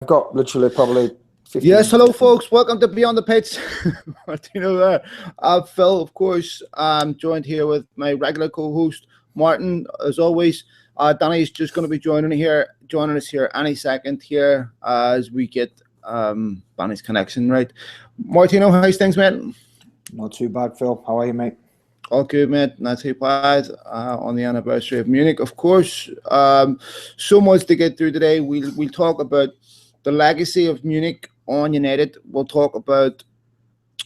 I've got literally probably 15 Yes, hello folks, welcome to Beyond the Pitch. Martino there. Phil, of course, I'm joined here with my regular co-host, Martin, as always. Danny's just going to be joining us here any second here as we get Danny's connection right. Martino, how's things, mate? Not too bad, Phil. How are you, mate? All good, mate. Not too bad. On the anniversary of Munich, of course. So much to get through today. We'll talk about the legacy of Munich on United. We'll talk about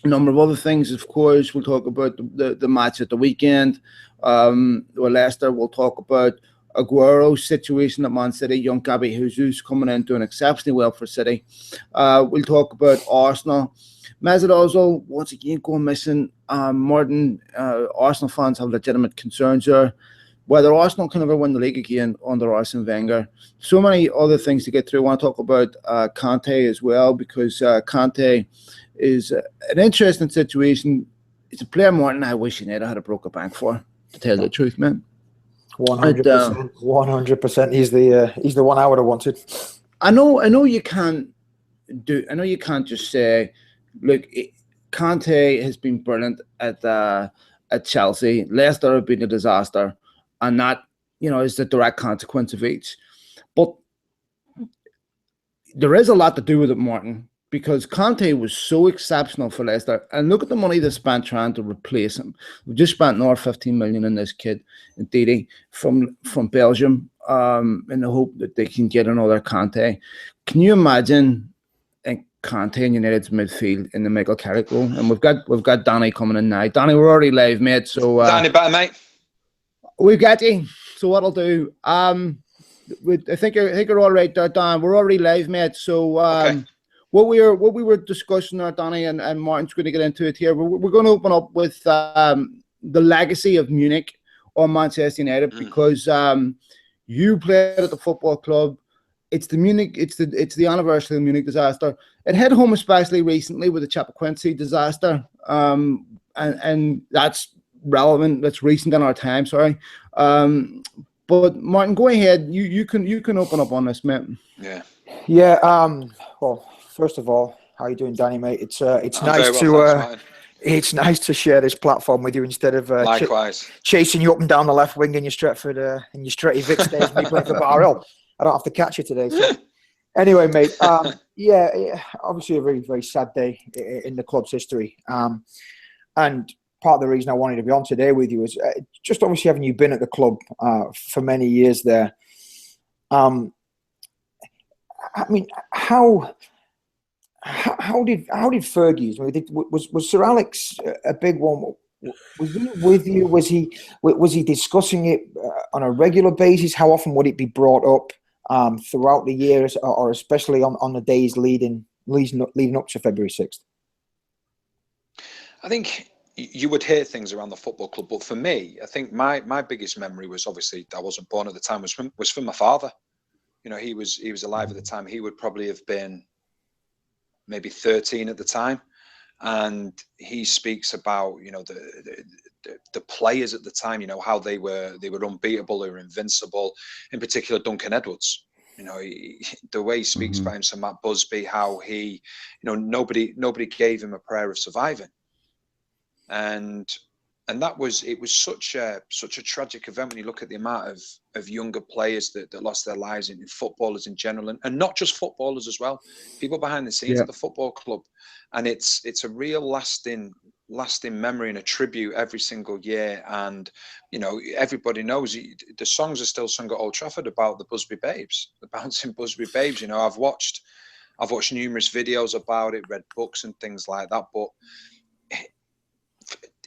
a number of other things, of course. We'll talk about the match at the weekend with Leicester. We'll talk about Aguero's situation at Man City, young Gabby Jesus coming in doing exceptionally well for City. We'll talk about Arsenal. Mesut Ozil once again going missing. Martin, Arsenal fans have legitimate concerns there. Whether Arsenal can ever win the league again under Arsene Wenger. So many other things to get through. I want to talk about Kante as well, because Kante is an interesting situation. It's a player, Martin, I wish United had a broke a bank for, to tell the truth, man. 100%. 100%. He's the one I would have wanted. I know you can't just say, look, Kante has been brilliant at Chelsea. Leicester have been a disaster. And that, is the direct consequence of each. But there is a lot to do with it, Martin, because Conte was so exceptional for Leicester. And look at the money they spent trying to replace him. We've just spent another 15 million in this kid, Ndidi, from Belgium, in the hope that they can get another Conte. Can you imagine Conte in United's midfield in the Michael Carrick role? And we've got Danny coming in now. Danny, we're already live, mate. So Danny, better, mate. We've got you. So what I'll do, I think you're all right there, Dan. We're already live, mate. So okay. What we were discussing there, Danny, and Martin's going to get into it here. We're going to open up with the legacy of Munich on Manchester United, because you played at the football club. It's the anniversary of the Munich disaster. It hit home especially recently with the Chapecoense disaster, and that's relevant. That's recent in our time. Sorry, but Martin, go ahead. You can open up on this, mate. Yeah. Well, first of all, how you doing, Danny, mate? It's nice it's nice to share this platform with you instead of likewise chasing you up and down the left wing in your Stretford in your Stretty Vic days. Me playing for Barrel. I don't have to catch you today. So. Anyway, mate. Yeah. Obviously, a very, very sad day in the club's history. And part of the reason I wanted to be on today with you is just obviously having you been at the club for many years there. I mean, how did Fergie? Was Sir Alex a big one? Was he with you? Was he discussing it on a regular basis? How often would it be brought up throughout the years, or especially on the days leading up to February 6th? I think you would hear things around the football club, but for me, I think my biggest memory was, obviously I wasn't born at the time, was from my father. He was alive at the time. He would probably have been maybe 13 at the time, and he speaks about the players at the time, how they were unbeatable, they were invincible. In particular, Duncan Edwards. The way he speaks about him, so Matt Busby, how he, nobody gave him a prayer of surviving. And it was such a tragic event when you look at the amount of younger players that lost their lives, in footballers in general, and not just footballers as well, people behind the scenes at the football club. And it's a real lasting memory and a tribute every single year. And everybody knows the songs are still sung at Old Trafford about the Busby Babes, the bouncing Busby Babes. I've watched numerous videos about it, read books and things like that, but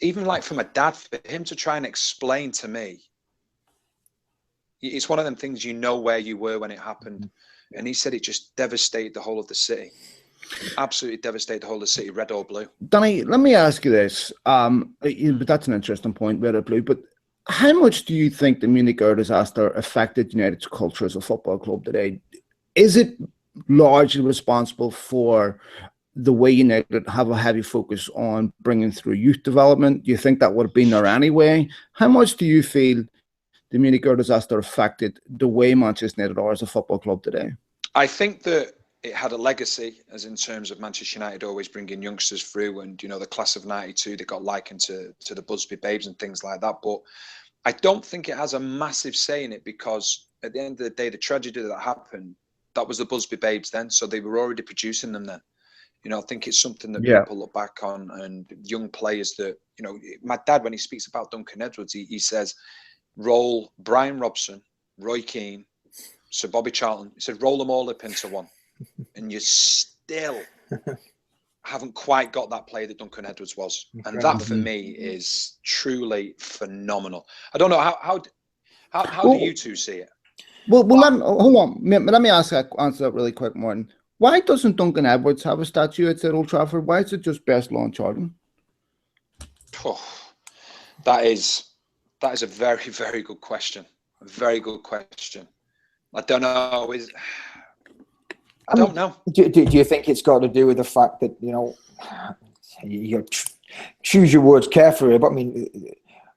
even like from a dad, for him to try and explain to me, it's one of them things, where you were when it happened. And he said it just devastated the whole of the city. Absolutely devastated the whole of the city, red or blue. Danny, let me ask you this. But that's an interesting point, red or blue. But how much do you think the Munich Air Disaster affected United's culture as a football club today? Is it largely responsible for the way United have a heavy focus on bringing through youth development? Do you think that would have been there anyway? How much do you feel the Munich Air Disaster affected the way Manchester United are as a football club today? I think that it had a legacy, as in terms of Manchester United always bringing youngsters through, and you know, the class of '92 that got likened to the Busby Babes and things like that. But I don't think it has a massive say in it, because at the end of the day, the tragedy that happened, that was the Busby Babes then, so they were already producing them then. You know, I think it's something that people look back on, and young players that, you know, my dad, when he speaks about Duncan Edwards, he says, roll Brian Robson, Roy Keane, Sir Bobby Charlton. He said, roll them all up into one, and you still haven't quite got that player that Duncan Edwards was. And that for me is truly phenomenal. I don't know how do you two see it? Well, hold on. Let me answer that really quick, Martin. Why doesn't Duncan Edwards have a statue at Old Trafford? Why is it just Best Lawn Charlton? Oh, that is a very, very good question. A very good question. I don't know. I don't know. Do you think it's got to do with the fact that, you know, you choose your words carefully, but I mean,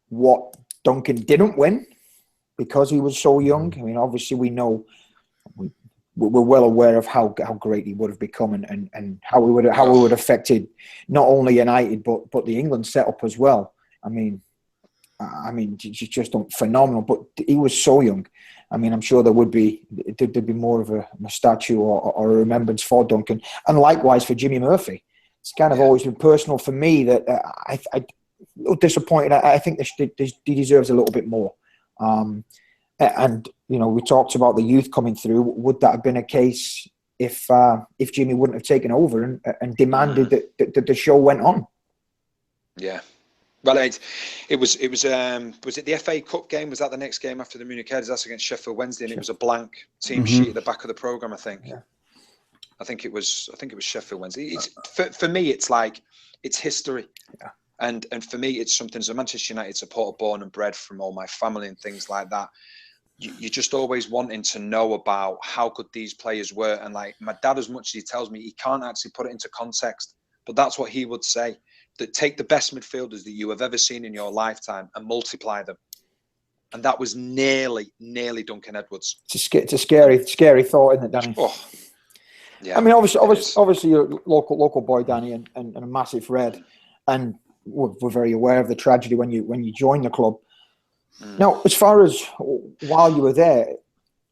what Duncan didn't win because he was so young? I mean, obviously we know, we're well aware of how great he would have become, and how he would have affected not only United but the England setup as well. I mean, just phenomenal. But he was so young. I mean, I'm sure there'd be more of a statue or a remembrance for Duncan, and likewise for Jimmy Murphy. It's kind of always been personal for me that I'm a little disappointed. I think he deserves a little bit more. And you know, we talked about the youth coming through. Would that have been a case if Jimmy wouldn't have taken over and demanded that the show went on? Yeah. Well, it was it the FA Cup game? Was that the next game after the Munich Air Disaster against Sheffield Wednesday? And it was a blank team sheet at the back of the programme, I think. Yeah. I think it was Sheffield Wednesday. For me, it's like, it's history. Yeah. And for me, it's something, as a Manchester United supporter, born and bred from all my family and things like that, you're just always wanting to know about how good these players were. And like my dad, as much as he tells me, he can't actually put it into context, but that's what he would say. That take the best midfielders that you have ever seen in your lifetime and multiply them. And that was nearly Duncan Edwards. It's a scary thought, isn't it, Danny? Oh, yeah. I mean, obviously you're a local boy, Danny, and a massive Red. And we're very aware of the tragedy when you join the club. Now, as far as while you were there,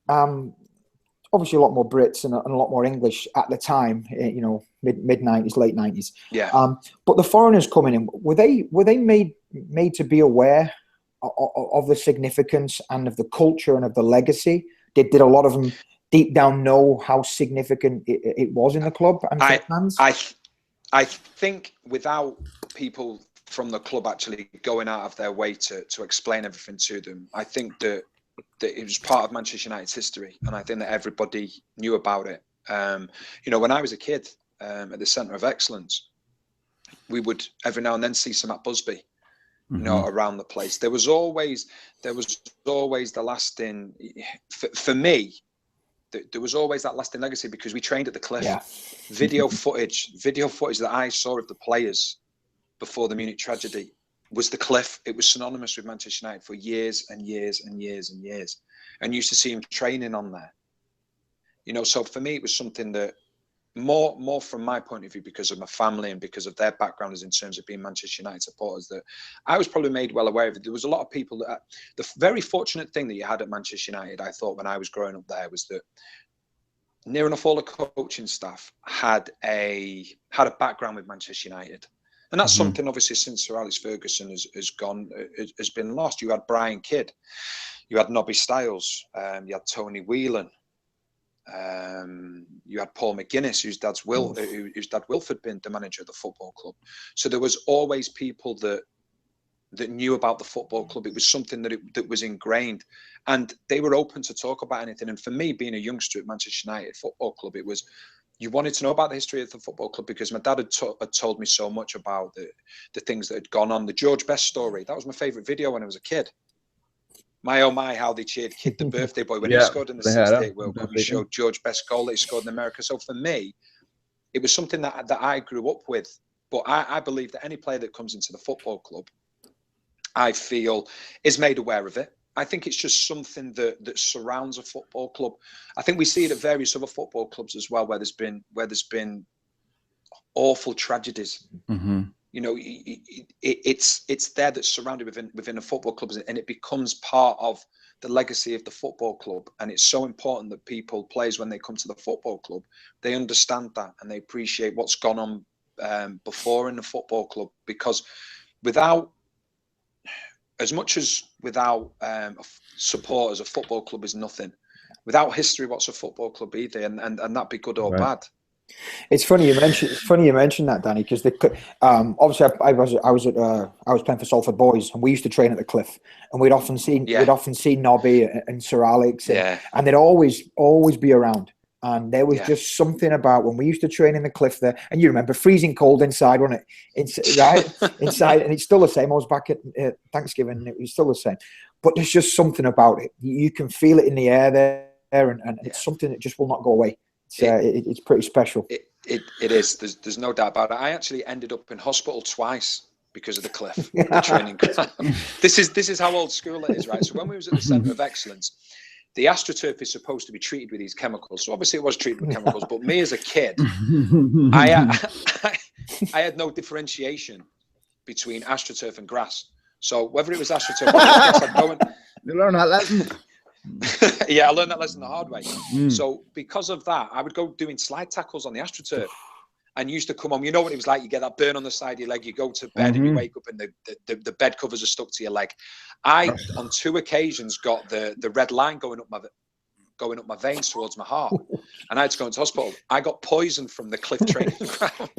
obviously a lot more Brits and a lot more English at the time, you know, mid 90s, late 90s. Yeah. But the foreigners coming in, were they made to be aware of the significance and of the culture and of the legacy? Did a lot of them deep down know how significant it was in the club and for fans? I think without people from the club actually going out of their way to explain everything to them, I think that it was part of Manchester United's history, and I think that everybody knew about it. You know, when I was a kid at the Centre of Excellence, we would every now and then see some at Busby, you know, around the place. There was always the lasting, for me, there was always that lasting legacy, because we trained at the Cliff. Yeah. Video footage that I saw of the players before the Munich tragedy was the Cliff. It was synonymous with Manchester United for years and years and years and years, and used to see him training on there. You know, so for me, it was something that more from my point of view, because of my family and because of their backgrounds in terms of being Manchester United supporters, that I was probably made well aware of it. There was a lot of people that, the very fortunate thing that you had at Manchester United, I thought, when I was growing up there, was that near enough all the coaching staff had a background with Manchester United. And that's something, obviously, since Sir Alex Ferguson has been lost. You had Brian Kidd, you had Nobby Stiles, you had Tony Whelan, you had Paul McGuinness, whose dad Wilf had been the manager of the football club. So there was always people that knew about the football club. It was something that was ingrained, and they were open to talk about anything. And for me, being a youngster at Manchester United Football Club, it was, you wanted to know about the history of the football club, because my dad had told me so much about the things that had gone on. The George Best story, that was my favourite video when I was a kid. My oh my, how they cheered Kid the birthday boy when he scored in the 68 World Cup. He showed George Best's goal that he scored in America. So for me, it was something that I grew up with. But I believe that any player that comes into the football club, I feel, is made aware of it. I think it's just something that surrounds a football club. I think we see it at various other football clubs as well, where there's been awful tragedies. Mm-hmm. You know, it's there that's surrounded within a football club, and it becomes part of the legacy of the football club. And it's so important that players, when they come to the football club, they understand that and they appreciate what's gone on before in the football club, because without support as a football club is nothing. Without history, what's a football club either? And that be good or bad. It's funny you mentioned that, Danny, because obviously I was playing for Salford Boys, and we used to train at the Cliff, and we'd often seen Nobby and Sir Alex, and they'd always be around. And there was just something about when we used to train in the Cliff there, and you remember freezing cold inside, wasn't it? Inside, and it's still the same. I was back at Thanksgiving, and it was still the same. But there's just something about it. You can feel it in the air there, and it's something that just will not go away. It's pretty special. It is. There's no doubt about it. I actually ended up in hospital twice because of the Cliff, the training ground. This is how old school it is, right? So when we was at the Centre of Excellence, the AstroTurf is supposed to be treated with these chemicals. So obviously it was treated with chemicals, but me as a kid, I had no differentiation between AstroTurf and grass. So whether it was AstroTurf or grass, I'd go and you learn that lesson. Yeah, I learned that lesson the hard way. So because of that, I would go doing slide tackles on the AstroTurf, and used to come home. You know what it was like? You get that burn on the side of your leg. You go to bed and you wake up and the bed covers are stuck to your leg. I on 2 occasions got the red line going up my veins towards my heart, and I had to go into hospital. I got poisoned from the Cliff training ground.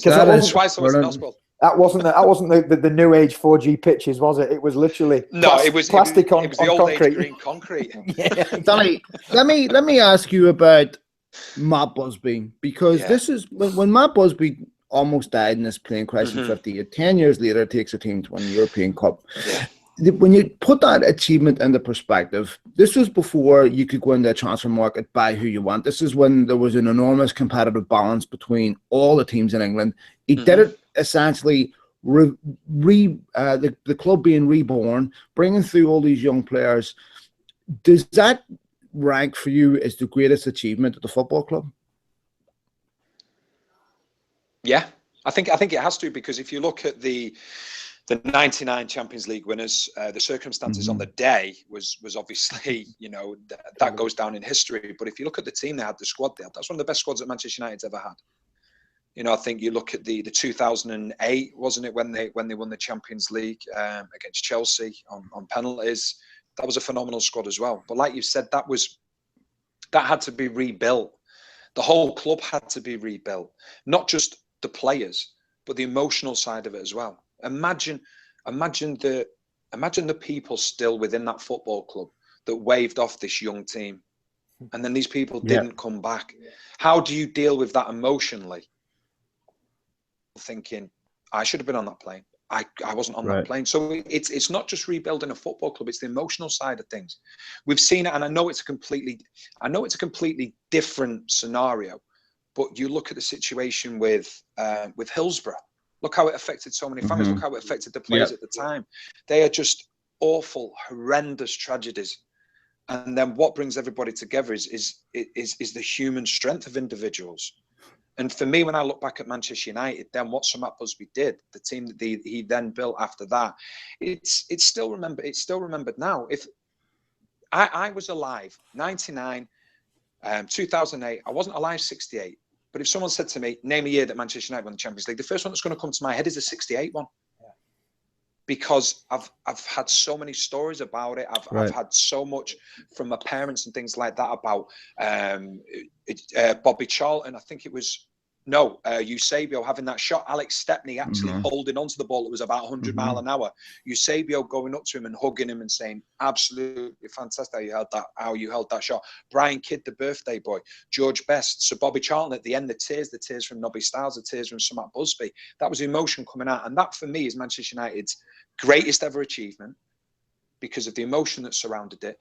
Twice I was in hospital. That wasn't the new age 4G pitches, was it? It was literally it was plastic on the old concrete. age green concrete. Danny, let me ask you about Matt Busby, because this is when Matt Busby almost died in this plane crash in 58. 10 years later, it takes a team to win the European Cup. When you put that achievement into perspective, this was before you could go into a transfer market, buy who you want. This is when there was an enormous competitive balance between all the teams in England. He did it essentially, the club being reborn, bringing through all these young players. Does that rank for you as the greatest achievement at the football club? Yeah, I think it has to, because if you look at the 99 Champions League winners, the circumstances on the day was obviously, that goes down in history. But if you look at the team they had, the squad they had, that's one of the best squads that Manchester United's ever had. I think you look at the 2008, wasn't it, when they won the Champions League against Chelsea on penalties. That was a phenomenal squad as well. But like you said, that had to be rebuilt. The whole club had to be rebuilt, not just the players, but the emotional side of it as well. Imagine the people still within that football club that waved off this young team, and then these people didn't come back. How do you deal with that emotionally? Thinking, I should have been on that plane. I wasn't on that plane. So it's not just rebuilding a football club; it's the emotional side of things. We've seen it, and I know it's a completely different scenario. But you look at the situation with Hillsborough. Look how it affected so many families. Look how it affected the players at the time. They are just awful, horrendous tragedies. And then what brings everybody together is the human strength of individuals. And for me, when I look back at Manchester United, then what Sir Matt Busby did, the team that he then built after that, it's still remembered now. If I was alive, 99, 2008, I wasn't alive 68. But if someone said to me, name a year that Manchester United won the Champions League, the first one that's going to come to my head is the 68 one. Because I've had so many stories about it. I've had so much from my parents and things like that about Bobby Charlton. I think it was Eusebio having that shot. Alex Stepney actually holding onto the ball that was about 100 mile an hour. Eusebio going up to him and hugging him and saying, "Absolutely fantastic how you held that shot." Brian Kidd, the birthday boy, George Best, Sir Bobby Charlton at the end, the tears from Nobby Stiles, the tears from Sir Matt Busby. That was emotion coming out, and that for me is Manchester United's greatest ever achievement because of the emotion that surrounded it.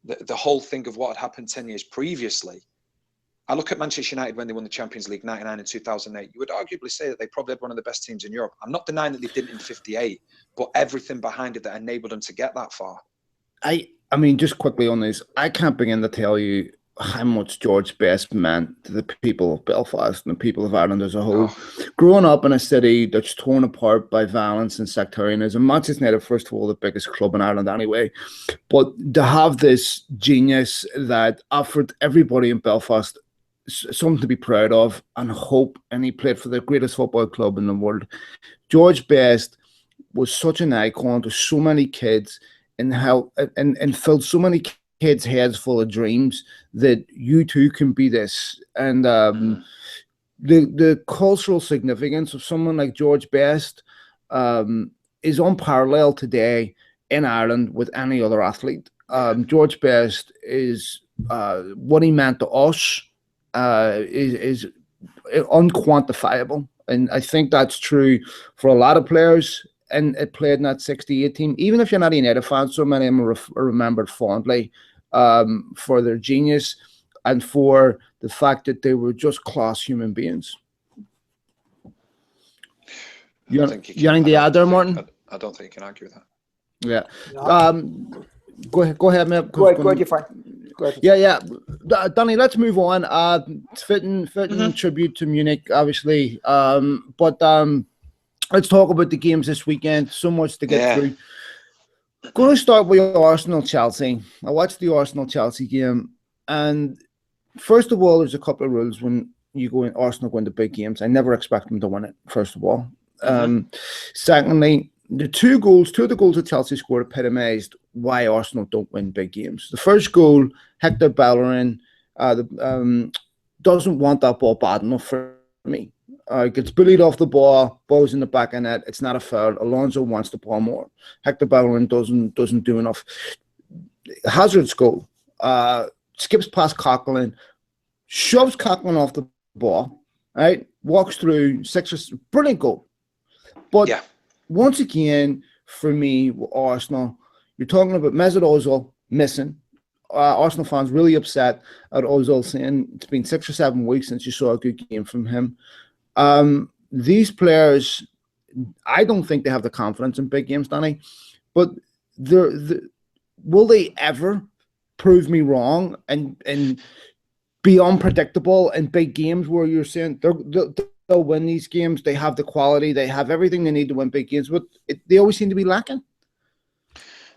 The whole thing of what had happened 10 years previously. I look at Manchester United when they won the Champions League 99 and 2008. You would arguably say that they probably had one of the best teams in Europe. I'm not denying that they didn't in 58, but everything behind it that enabled them to get that far. I I mean, just quickly on this, I can't begin to tell you how much George Best meant to the people of Belfast and the people of Ireland as a whole. Oh, Growing up in a city that's torn apart by violence and sectarianism, Manchester United, first of all, the biggest club in Ireland anyway, but to have this genius that offered everybody in Belfast something to be proud of and hope, and he played for the greatest football club in the world. George Best was such an icon to so many kids and how and filled so many kids' heads full of dreams that you too can be this. And the cultural significance of someone like George Best is unparalleled today in Ireland with any other athlete. George Best is what he meant to us is unquantifiable. And I think that's true for a lot of players. And it played in that 68 team. Even if you're not a United fan, so many of them are remembered fondly for their genius and for the fact that they were just class human beings. You anything to add there, Martin? I don't think you can argue with that. Yeah. No. Go ahead, mate. Go ahead, you're fine. Go ahead. Yeah. Danny, let's move on. It's fitting tribute to Munich, obviously. But let's talk about the games this weekend. So much to get through. Going to start with Arsenal-Chelsea. I watched the Arsenal-Chelsea game, and first of all, there's a couple of rules when you go in. Arsenal go into big games. I never expect them to win it. First of all, secondly, the two of the goals that Chelsea scored epitomised why Arsenal don't win big games. The first goal, Hector Bellerin, doesn't want that ball bad enough for me. Gets bullied off the ball's in the back of net. It's not a foul. Alonso wants the ball more. Hector Bellerin doesn't do enough. Hazard's goal, skips past Coquelin, shoves Coquelin off the ball, right? Walks through brilliant goal. But once again, for me, with Arsenal, you're talking about Mesut Ozil missing. Arsenal fans really upset at Ozil, saying it's been 6 or 7 weeks since you saw a good game from him. These players, I don't think they have the confidence in big games, Danny, but will they ever prove me wrong and be unpredictable in big games where you're saying they'll win these games? They have the quality, they have everything they need to win big games, but they always seem to be lacking.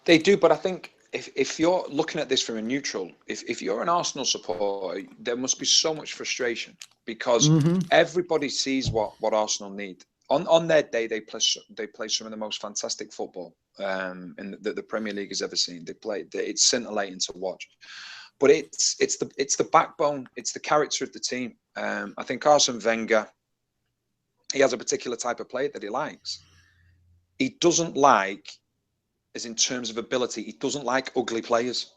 They do, but I think if you're looking at this from a neutral, if you're an Arsenal supporter, there must be so much frustration because everybody sees what Arsenal need. On their day, they play some of the most fantastic football in the Premier League has ever seen. It's scintillating to watch, but it's the backbone, it's the character of the team. I think Arsene Wenger, he has a particular type of player that he likes. He doesn't like, as in terms of ability, he doesn't like ugly players.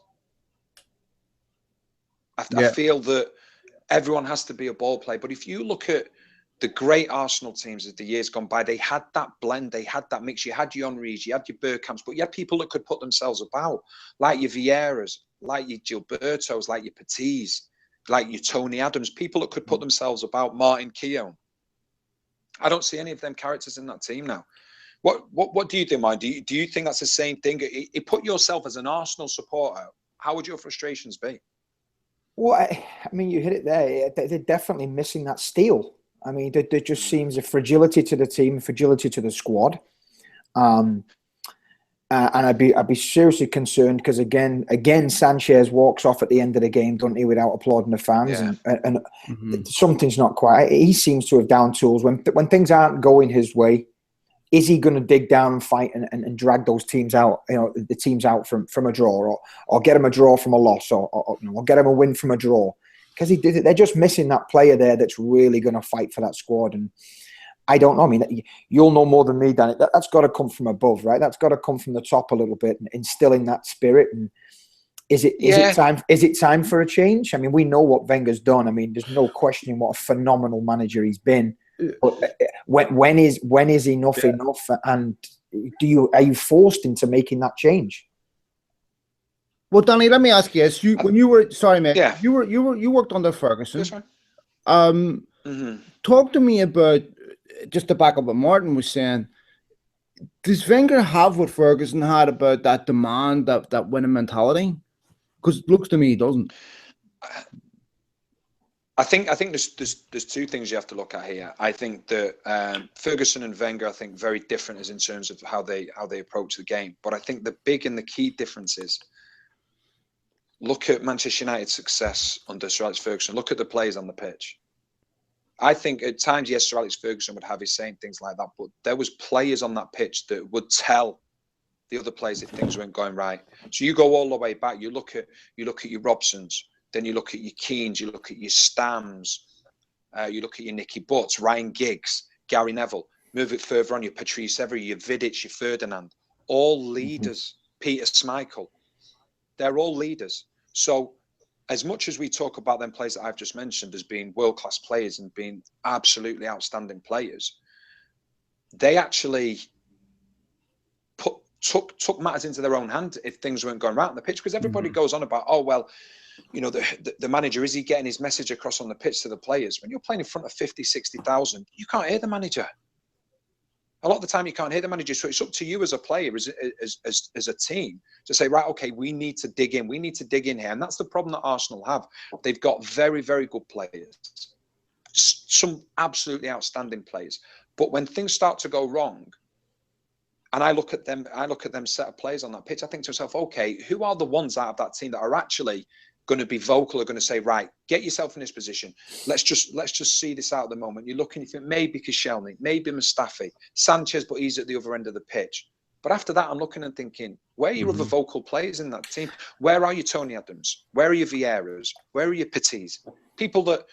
I feel that everyone has to be a ball player. But if you look at the great Arsenal teams of the years gone by, they had that blend, they had that mix. You had your Henrys, you had your Bergkamps, but you had people that could put themselves about, like your Vieiras, like your Gilbertos, like your Petits, like your Tony Adams, people that could put themselves about, Martin Keown. I don't see any of them characters in that team now. What do you think, Mike? Do you think that's the same thing? You put yourself as an Arsenal supporter, how would your frustrations be? Well, I mean, you hit it there. They're definitely missing that steel. I mean, there just seems a fragility to the team, fragility to the squad. And I'd be seriously concerned because again, Sanchez walks off at the end of the game, doesn't he, without applauding the fans, and something's not quite. He seems to have down tools when things aren't going his way. Is he going to dig down and fight and drag those teams out? You know, the teams out from a draw, or get them a draw from a loss, or get them a win from a draw? Because they're just missing that player there that's really going to fight for that squad. And I don't know. I mean, you'll know more than me, Dan. That's got to come from above, right? That's got to come from the top a little bit, and instilling that spirit. And is it time for a change? I mean, we know what Wenger's done. I mean, there's no questioning what a phenomenal manager he's been. But when is enough enough? And are you forced into making that change? Well, Danny, let me ask you this: when you were you worked under Ferguson. That's right. Talk to me about, just to back up what Martin was saying. does Wenger have what Ferguson had about that demand, that winning mentality? Because it looks to me he doesn't. I think there's two things you have to look at here. I think that Ferguson and Wenger, I think, very different as in terms of how they approach the game. But I think the big and the key difference is, look at Manchester United's success under Sir Alex Ferguson. Look at the players on the pitch. I think at times, yes, Sir Alex Ferguson would have his saying things like that, but there was players on that pitch that would tell the other players if things weren't going right. So you go all the way back. You look at your Robsons, then you look at your Keanes, you look at your Stams, you look at your Nicky Butts, Ryan Giggs, Gary Neville. Move it further on, your Patrice Evra, your Vidic, your Ferdinand, all leaders. Peter Schmeichel, they're all leaders. So as much as we talk about them players that I've just mentioned as being world-class players and being absolutely outstanding players, they actually took matters into their own hand if things weren't going right on the pitch, because everybody goes on about, oh, well, you know, the manager, is he getting his message across on the pitch to the players? When you're playing in front of 50, 60,000, you can't hear the manager. A lot of the time you can't hear the manager. So it's up to you as a player, as a team, to say, right, okay, we need to dig in. We need to dig in here. And that's the problem that Arsenal have. They've got very, very good players, some absolutely outstanding players. But when things start to go wrong, and I look at them set of players on that pitch, I think to myself, okay, who are the ones out of that team that are actually going to be vocal, are going to say, right, get yourself in this position. Let's just see this out at the moment. You look and you think maybe Koscielny, maybe Mustafi, Sanchez, but he's at the other end of the pitch. But after that, I'm looking and thinking, where are your other vocal players in that team? Where are your Tony Adams? Where are your Vieiras? Where are your Petits? People that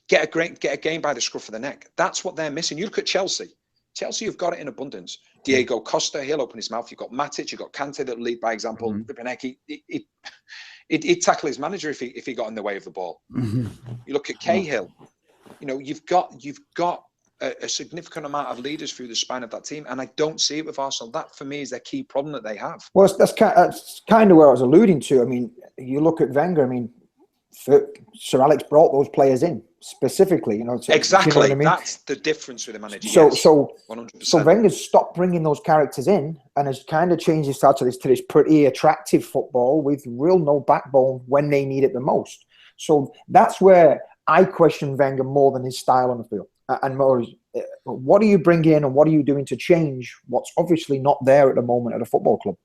get a game by the scruff of the neck. That's what they're missing. You look at Chelsea. Chelsea, you've got it in abundance. Diego Costa, he'll open his mouth. You've got Matic, you've got Kante that lead by example. Ribéry, he'd tackle his manager if he got in the way of the ball. You look at Cahill. You know, you've got a significant amount of leaders through the spine of that team, and I don't see it with Arsenal. That for me is their key problem that they have. Well, that's kind of where I was alluding to. I mean, you look at Wenger. I mean, Sir Alex brought those players in specifically, you know. Exactly, you know what I mean? That's the difference with the manager. So 100%. So Wenger's stopped bringing those characters in and has kind of changed his style to this pretty attractive football with real no backbone when they need it the most. So that's where I question Wenger more than his style on the field, and more what are you bringing in and what are you doing to change what's obviously not there at the moment at a football club.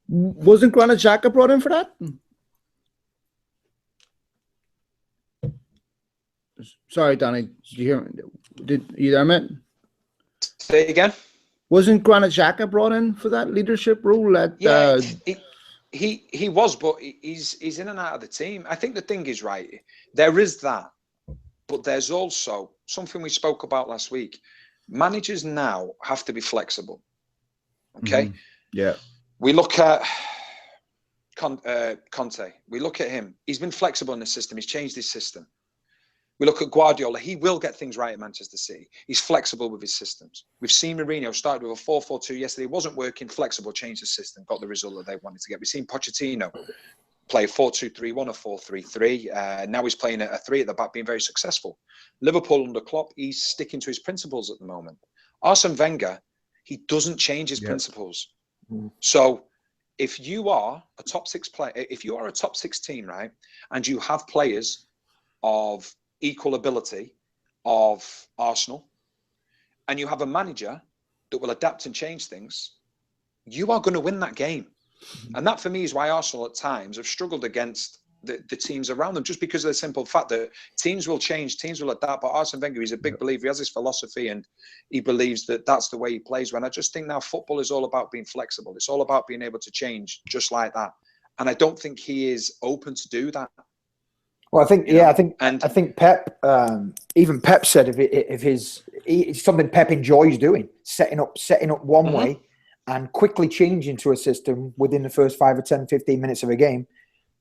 Wasn't Granit Xhaka brought in for that? Sorry, Danny. Did you hear me? Did you there, mate? Say it again. Wasn't Granit Xhaka brought in for that leadership role? He was, but he's in and out of the team. I think the thing is, right, there is that, but there's also something we spoke about last week. Managers now have to be flexible. Okay. Yeah. We look at Conte. We look at him. He's been flexible in the system. He's changed his system. We look at Guardiola. He will get things right at Manchester City. He's flexible with his systems. We've seen Mourinho started with a 4-4-2 yesterday. It wasn't working. Flexible, changed the system, got the result that they wanted to get. We've seen Pochettino play a 4-2-3-1, a 4-3-3. Now he's playing a 3 at the back, being very successful. Liverpool under Klopp, he's sticking to his principles at the moment. Arsene Wenger, he doesn't change his principles. So if you are a top 6 player, if you are a top 6 team, right, and you have players of equal ability of Arsenal, and you have a manager that will adapt and change things, you are going to win that game. And that for me is why Arsenal at times have struggled against the teams around them, just because of the simple fact that teams will change, teams will adapt. But Arsene Wenger, he's a big believer. He has this philosophy and he believes that that's the way he plays. When I just think now football is all about being flexible. It's all about being able to change just like that. And I don't think he is open to do that. Well, I think, I think Pep, even Pep said it's something Pep enjoys doing, setting up one way and quickly changing to a system within the first 5 or 10, 15 minutes of a game,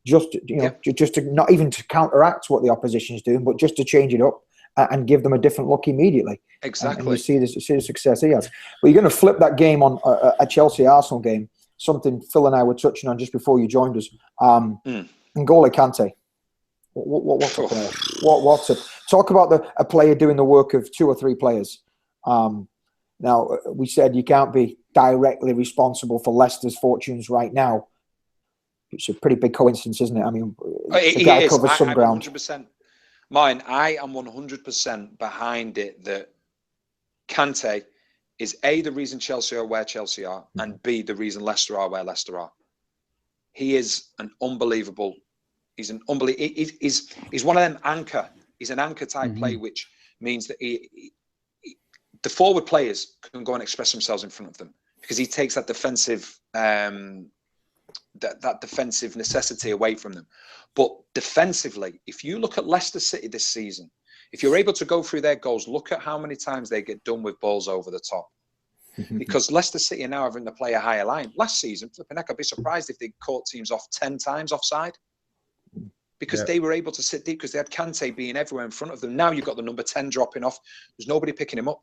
just to not even to counteract what the opposition is doing, but just to change it up and give them a different look immediately. Exactly. And you see the success he has. But you're going to flip that game on a Chelsea-Arsenal game, something Phil and I were touching on just before you joined us. N'Golo Kante. What's a player? What's a talk about a player doing the work of 2 or 3 players. Now, we said you can't be directly responsible for Leicester's fortunes right now. It's a pretty big coincidence, isn't it? I mean, the guy covers some ground. 100%. Mine, I am 100% behind it that Kante is A, the reason Chelsea are where Chelsea are, and B, the reason Leicester are where Leicester are. He is an unbelievable. He's an unbelievable. He's one of them anchor. He's an anchor type play, which means that the forward players can go and express themselves in front of them because he takes that defensive that defensive necessity away from them. But defensively, if you look at Leicester City this season, if you're able to go through their goals, look at how many times they get done with balls over the top. Because Leicester City are now having to play a higher line. Last season, flipping heck, I'd be surprised if they caught teams off 10 times offside. Because they were able to sit deep because they had Kante being everywhere in front of them. Now you've got the number 10 dropping off. There's nobody picking him up.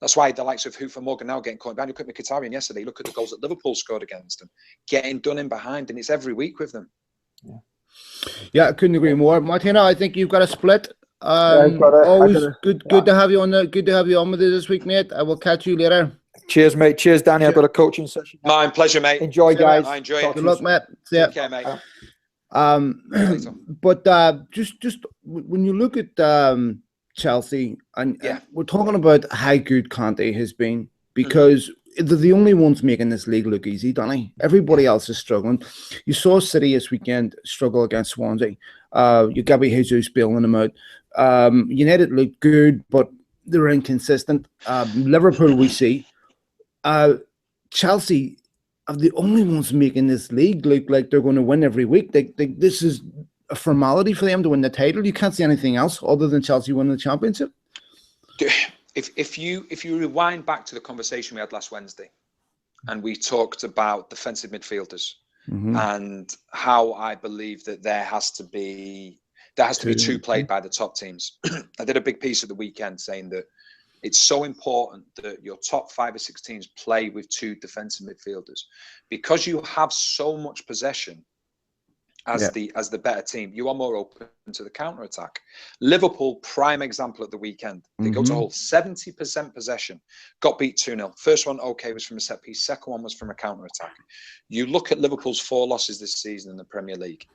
That's why the likes of Hoofer Morgan now getting caught behind. Look at Mkhitaryan yesterday. Look at the goals that Liverpool scored against them. Getting done in behind, and it's every week with them. Yeah, I couldn't agree more. Martina, I think you've got a split. Always good to have you on. Good to have you on with us this week, mate. I will catch you later. Cheers, mate. Cheers, Danny. I've got a coaching session. My pleasure, mate. Enjoy, guys. I enjoy it. Good luck, mate. See ya. Take care, mate. But just when you look at Chelsea, and we're talking about how good Kante has been, because they're the only ones making this league look easy, Danny. Everybody else is struggling. You saw City this weekend struggle against Swansea. You Gabby Jesus bailing them out. United looked good, but they're inconsistent. Liverpool, we see. Chelsea are the only ones making this league look like they're going to win every week. This is a formality for them to win the title. You can't see anything else other than Chelsea winning the championship. If you rewind back to the conversation we had last Wednesday, and we talked about defensive midfielders and how I believe that there has to be two played by the top teams. I did a big piece at the weekend saying that it's so important that your top 5 or 6 teams play with 2 defensive midfielders, because you have so much possession as the better team. You are more open to the counter attack. Liverpool, prime example at the weekend. They go to hold 70% possession, got beat 2-0. First one, was from a set piece. Second one was from a counter attack. You look at Liverpool's 4 losses this season in the Premier League,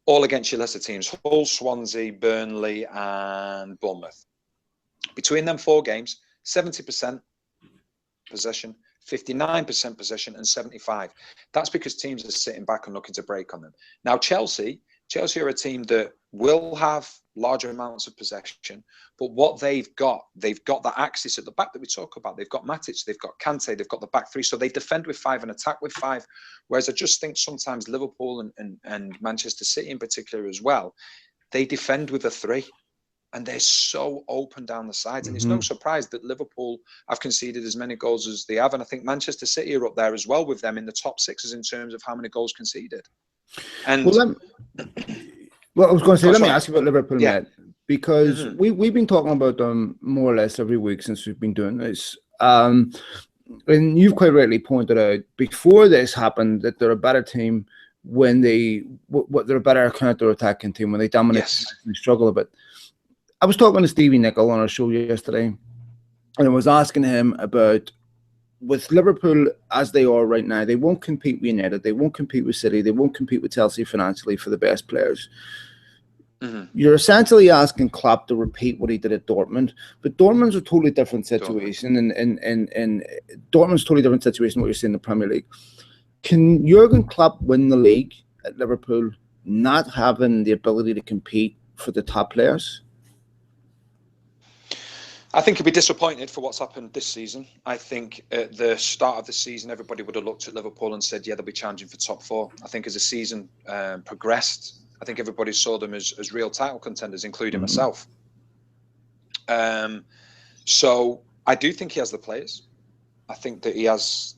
all against your lesser teams: Hull, Swansea, Burnley, and Bournemouth. Between them 4 games, 70% possession, 59% possession, and 75%. That's because teams are sitting back and looking to break on them. Now, Chelsea are a team that will have larger amounts of possession, but what they've got that axis at the back that we talk about. They've got Matic, they've got Kante, they've got the back 3, so they defend with 5 and attack with 5. Whereas I just think sometimes Liverpool and Manchester City in particular as well, they defend with a 3. And they're so open down the sides. And it's no surprise that Liverpool have conceded as many goals as they have. And I think Manchester City are up there as well with them in the top 6s in terms of how many goals conceded. And I was going to say, let me ask you about Liverpool, mate, because we've been talking about them more or less every week since we've been doing this. And you've quite rightly pointed out before this happened that they're a better team when they're a better counter-attacking team when they dominate and struggle a bit. I was talking to Stevie Nicol on our show yesterday, and I was asking him about, with Liverpool as they are right now, they won't compete with United, they won't compete with City, they won't compete with Chelsea financially for the best players. You're essentially asking Klopp to repeat what he did at Dortmund, but Dortmund's a totally different situation, and Dortmund's a totally different situation what you're seeing in the Premier League. Can Jurgen Klopp win the league at Liverpool, not having the ability to compete for the top players? I think he'll be disappointed for what's happened this season. I think at the start of the season, everybody would have looked at Liverpool and said, they'll be challenging for top 4. I think as the season progressed, I think everybody saw them as real title contenders, including myself. So I do think he has the players. I think that he has.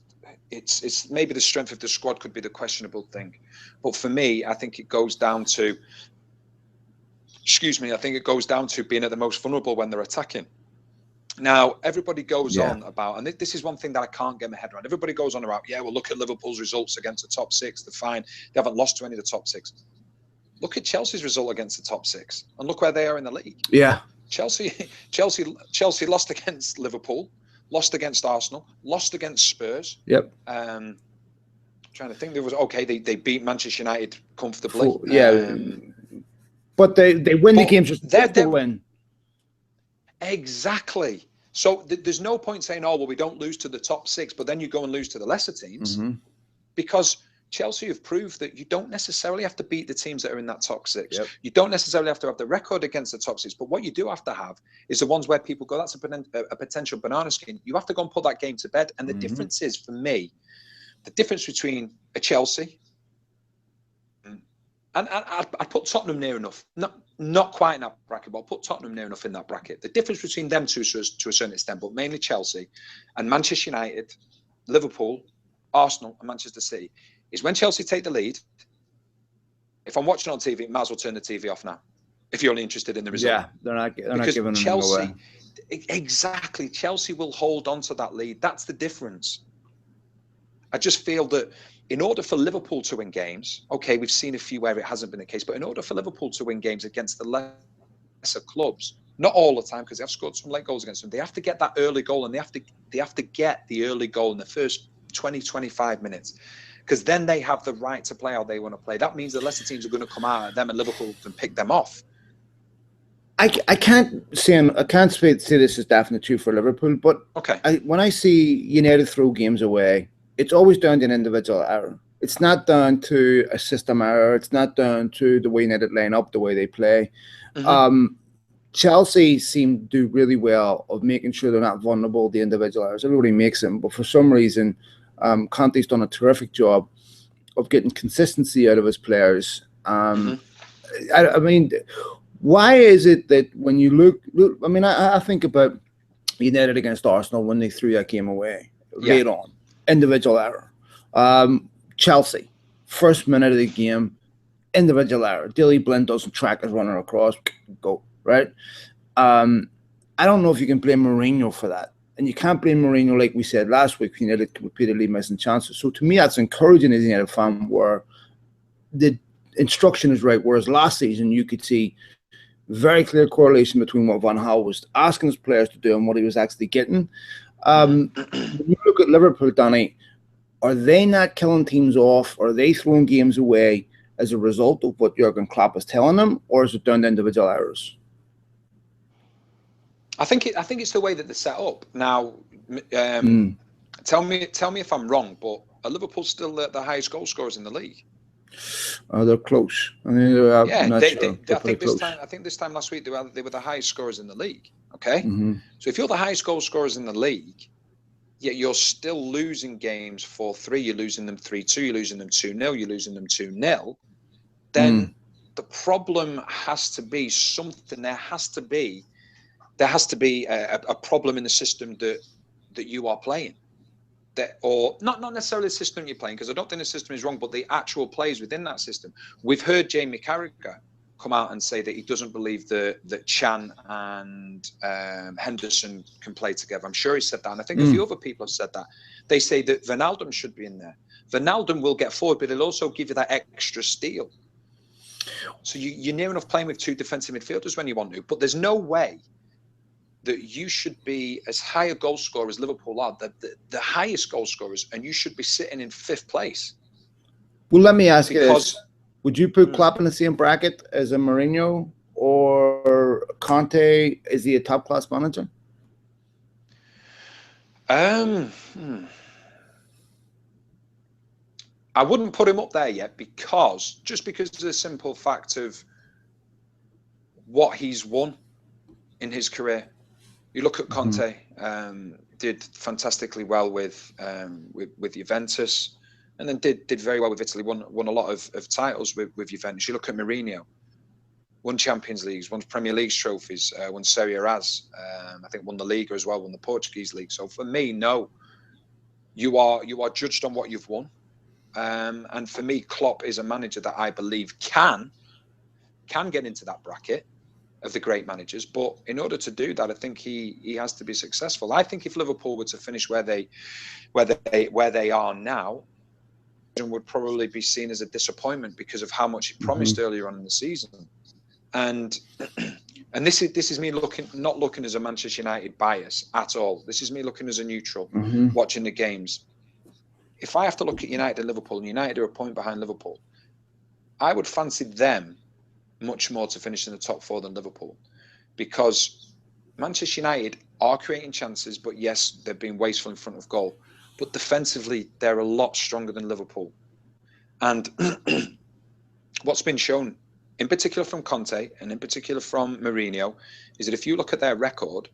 It's maybe the strength of the squad could be the questionable thing, but for me, I think it goes down to. I think it goes down to being at the most vulnerable when they're attacking. Now, everybody goes on about, and this is one thing that I can't get my head around. Everybody goes on about, well, look at Liverpool's results against the top 6. They're fine. They haven't lost to any of the top 6. Look at Chelsea's result against the top 6, and look where they are in the league. Yeah. Chelsea lost against Liverpool, lost against Arsenal, lost against Spurs. Yep. Trying to think, there was they beat Manchester United comfortably. But they win the games just to win. Exactly. So there's no point saying, oh, well, we don't lose to the top 6, but then you go and lose to the lesser teams, because Chelsea have proved that you don't necessarily have to beat the teams that are in that top 6. Yep. You don't necessarily have to have the record against the top 6, but what you do have to have is the ones where people go, that's a potential banana skin. You have to go and put that game to bed. And the difference is, for me, the difference between a Chelsea and I'd put Tottenham near enough. Not quite in that bracket, but I'll put Tottenham near enough in that bracket. The difference between them two to a certain extent, but mainly Chelsea and Manchester United, Liverpool, Arsenal and Manchester City, is when Chelsea take the lead, if I'm watching on TV, might as well turn the TV off now, if you're only interested in the result. Yeah, they're not giving them away. Exactly. Chelsea will hold on to that lead. That's the difference. I just feel that in order for Liverpool to win games, okay, we've seen a few where it hasn't been the case, but in order for Liverpool to win games against the lesser clubs, not all the time, because they have scored some late goals against them, they have to get that early goal, and they have to get the early goal in the first 20, 25 minutes, because then they have the right to play how they want to play. That means the lesser teams are going to come out at them, and Liverpool can pick them off. I can't say this is definitely true for Liverpool, but when I see United throw games away, it's always down to an individual error. It's not down to a system error. It's not down to the way United line up, the way they play. Chelsea seem to do really well of making sure they're not vulnerable to the individual errors. Everybody makes them, but for some reason, Conte's done a terrific job of getting consistency out of his players. I mean, why is it that when you look I mean, I think about United against Arsenal when they threw that game away late on. Individual error. Chelsea, first minute of the game, individual error. Daley Blind doesn't track his runner across, go, right? I don't know if you can blame Mourinho for that. And you can't blame Mourinho, like we said last week, United repeatedly missing chances. So to me, that's encouraging as a United fan, where the instruction is right. Whereas last season, you could see very clear correlation between what Van Gaal was asking his players to do and what he was actually getting. When you look at Liverpool, Danny, are they not killing teams off? Are they throwing games away as a result of what Jurgen Klopp is telling them, or is it down to individual errors? I think it's the way that they're set up now. Tell me if I'm wrong, but are Liverpool still the highest goal scorers in the league? They're close. I mean, I think this time last week they were the highest scorers in the league. Okay, so if you're the highest goal scorers in the league, yet you're still losing games 4-3, you're losing them 3-2, you're losing them 2-0, you're losing them 2-0, then the problem has to be something. There has to be a problem in the system that you are playing. Or not necessarily the system you're playing, because I don't think the system is wrong, but the actual players within that system. We've heard Jamie Carragher come out and say that he doesn't believe that Chan and Henderson can play together. I'm sure he said that, and I think a few other people have said that. They say that Wijnaldum should be in there. Wijnaldum will get forward, but it'll also give you that extra steal. So you're near enough playing with two defensive midfielders when you want to, but there's no way that you should be as high a goal scorer as Liverpool are, the highest goal scorers, and you should be sitting in 5th place. Well, let me ask you this. Would you put Klopp in the same bracket as a Mourinho, or Conte? Is he a top-class manager? I wouldn't put him up there yet, because of the simple fact of what he's won in his career. You look at Conte, did fantastically well with Juventus, and then did very well with Italy. Won a lot of titles with Juventus. You look at Mourinho, won Champions Leagues, won Premier League trophies, won Serie A. I think won the Liga as well, won the Portuguese league. So for me, no, you are judged on what you've won. And for me, Klopp is a manager that I believe can get into that bracket of the great managers, but in order to do that, I think he has to be successful. I think if Liverpool were to finish where they are now, it would probably be seen as a disappointment because of how much he promised earlier on in the season. And And this is me not looking as a Manchester United bias at all. This is me looking as a neutral, watching the games. If I have to look at United and Liverpool, and United are a point behind Liverpool, I would fancy them much more to finish in the top 4 than Liverpool, because Manchester United are creating chances, but yes, they're being wasteful in front of goal. But defensively, they're a lot stronger than Liverpool. And what's been shown, in particular from Conte and in particular from Mourinho, is that if you look at their record,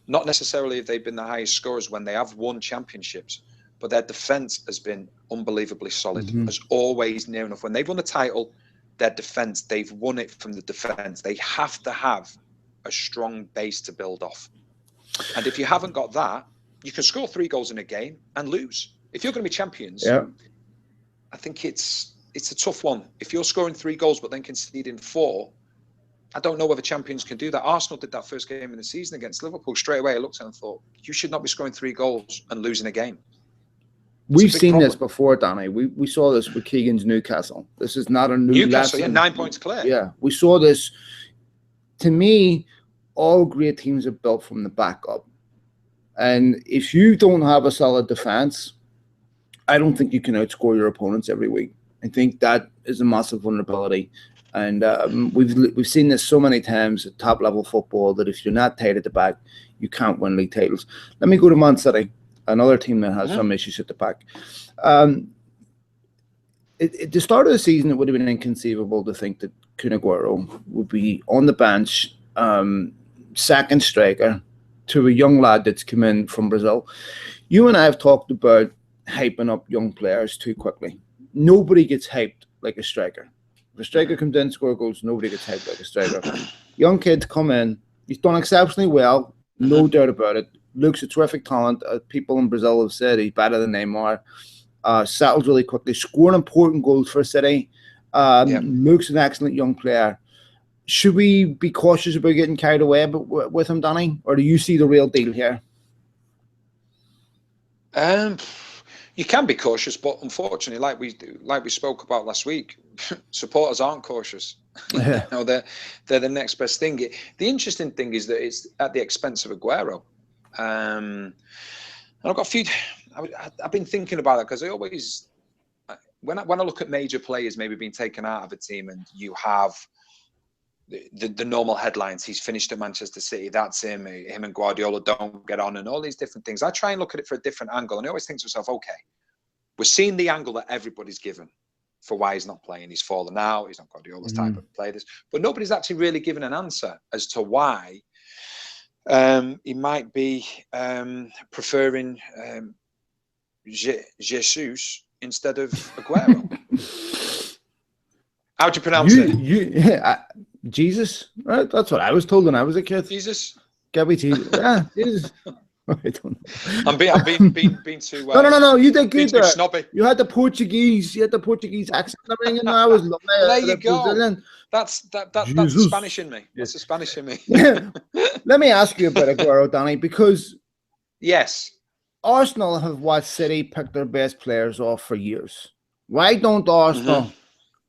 not necessarily have they been the highest scorers when they have won championships, but their defence has been unbelievably solid, as always near enough. When they've won the title, their defence, they've won it from the defence. They have to have a strong base to build off. And if you haven't got that, you can score 3 goals in a game and lose. If you're going to be champions, I think it's a tough one. If you're scoring 3 goals but then conceding 4, I don't know whether champions can do that. Arsenal did that first game in the season against Liverpool. Straight away, I looked at it and thought, you should not be scoring 3 goals and losing a game. We've seen this before, Danny. We saw this with Keegan's Newcastle. This is not a new Newcastle, lesson. 9 points clear. Yeah, we saw this. To me, all great teams are built from the back up. And if you don't have a solid defense, I don't think you can outscore your opponents every week. I think that is a massive vulnerability. And we've seen this so many times at top-level football that if you're not tight at the back, you can't win league titles. Let me go to Man City, another team that has some issues at the back. At the start of the season, it would have been inconceivable to think that Kun Aguero would be on the bench, second striker, to a young lad that's come in from Brazil. You and I have talked about hyping up young players too quickly. Nobody gets hyped like a striker. If a striker comes in, score goals, nobody gets hyped like a striker. Young kids come in. He's done exceptionally well, no doubt about it. Luke's a terrific talent. People in Brazil have said he's better than Neymar. Settles really quickly, scoring important goals for City. Luke's an excellent young player. Should we be cautious about getting carried away with him, Danny? Or do you see the real deal here? You can be cautious, but unfortunately, like we spoke about last week, supporters aren't cautious. Yeah. You know, they're the next best thing. The interesting thing is that it's at the expense of Aguero. And I've got a few. I've been thinking about it because I always, when I look at major players maybe being taken out of a team, and you have the normal headlines, he's finished at Manchester City, that's him and Guardiola don't get on, and all these different things. I try and look at it for a different angle, and I always think to myself, okay, we're seeing the angle that everybody's given for why he's not playing. He's fallen out, he's not Guardiola's type of player, but nobody's actually really given an answer as to why he might be preferring Jesus instead of Aguero. How'd you pronounce it? Jesus, right? That's what I was told when I was a kid. Jesus, Gabby Jesus. Yeah, Jesus. I don't know. I'm being too. No. You did good there. Snobby. You had the Portuguese accent. And I was lovely. There you go. Brazilian. That's the Spanish in me. That's the Spanish in me. Let me ask you about Aguero, Danny, because yes, Arsenal have watched City pick their best players off for years. Why don't Arsenal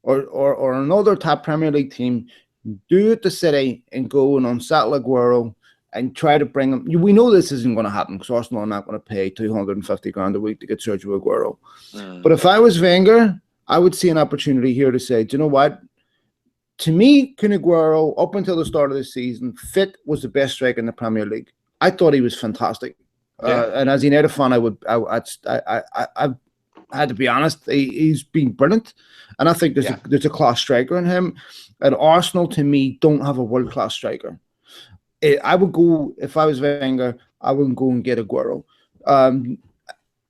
or another top Premier League team do it to City and go and unsettle Aguero and try to bring him? We know this isn't going to happen because Arsenal are not going to pay 250 grand a week to get Sergio Aguero. But if I was Wenger, I would see an opportunity here to say, do you know what? To me, Kun Aguero, up until the start of the season, fit was the best striker in the Premier League. I thought he was fantastic. And as a United fan, I had to be honest, he's been brilliant. And I think there's a class striker in him. And Arsenal, to me, don't have a world-class striker. I would go, if I was Wenger, I would go and get Aguero.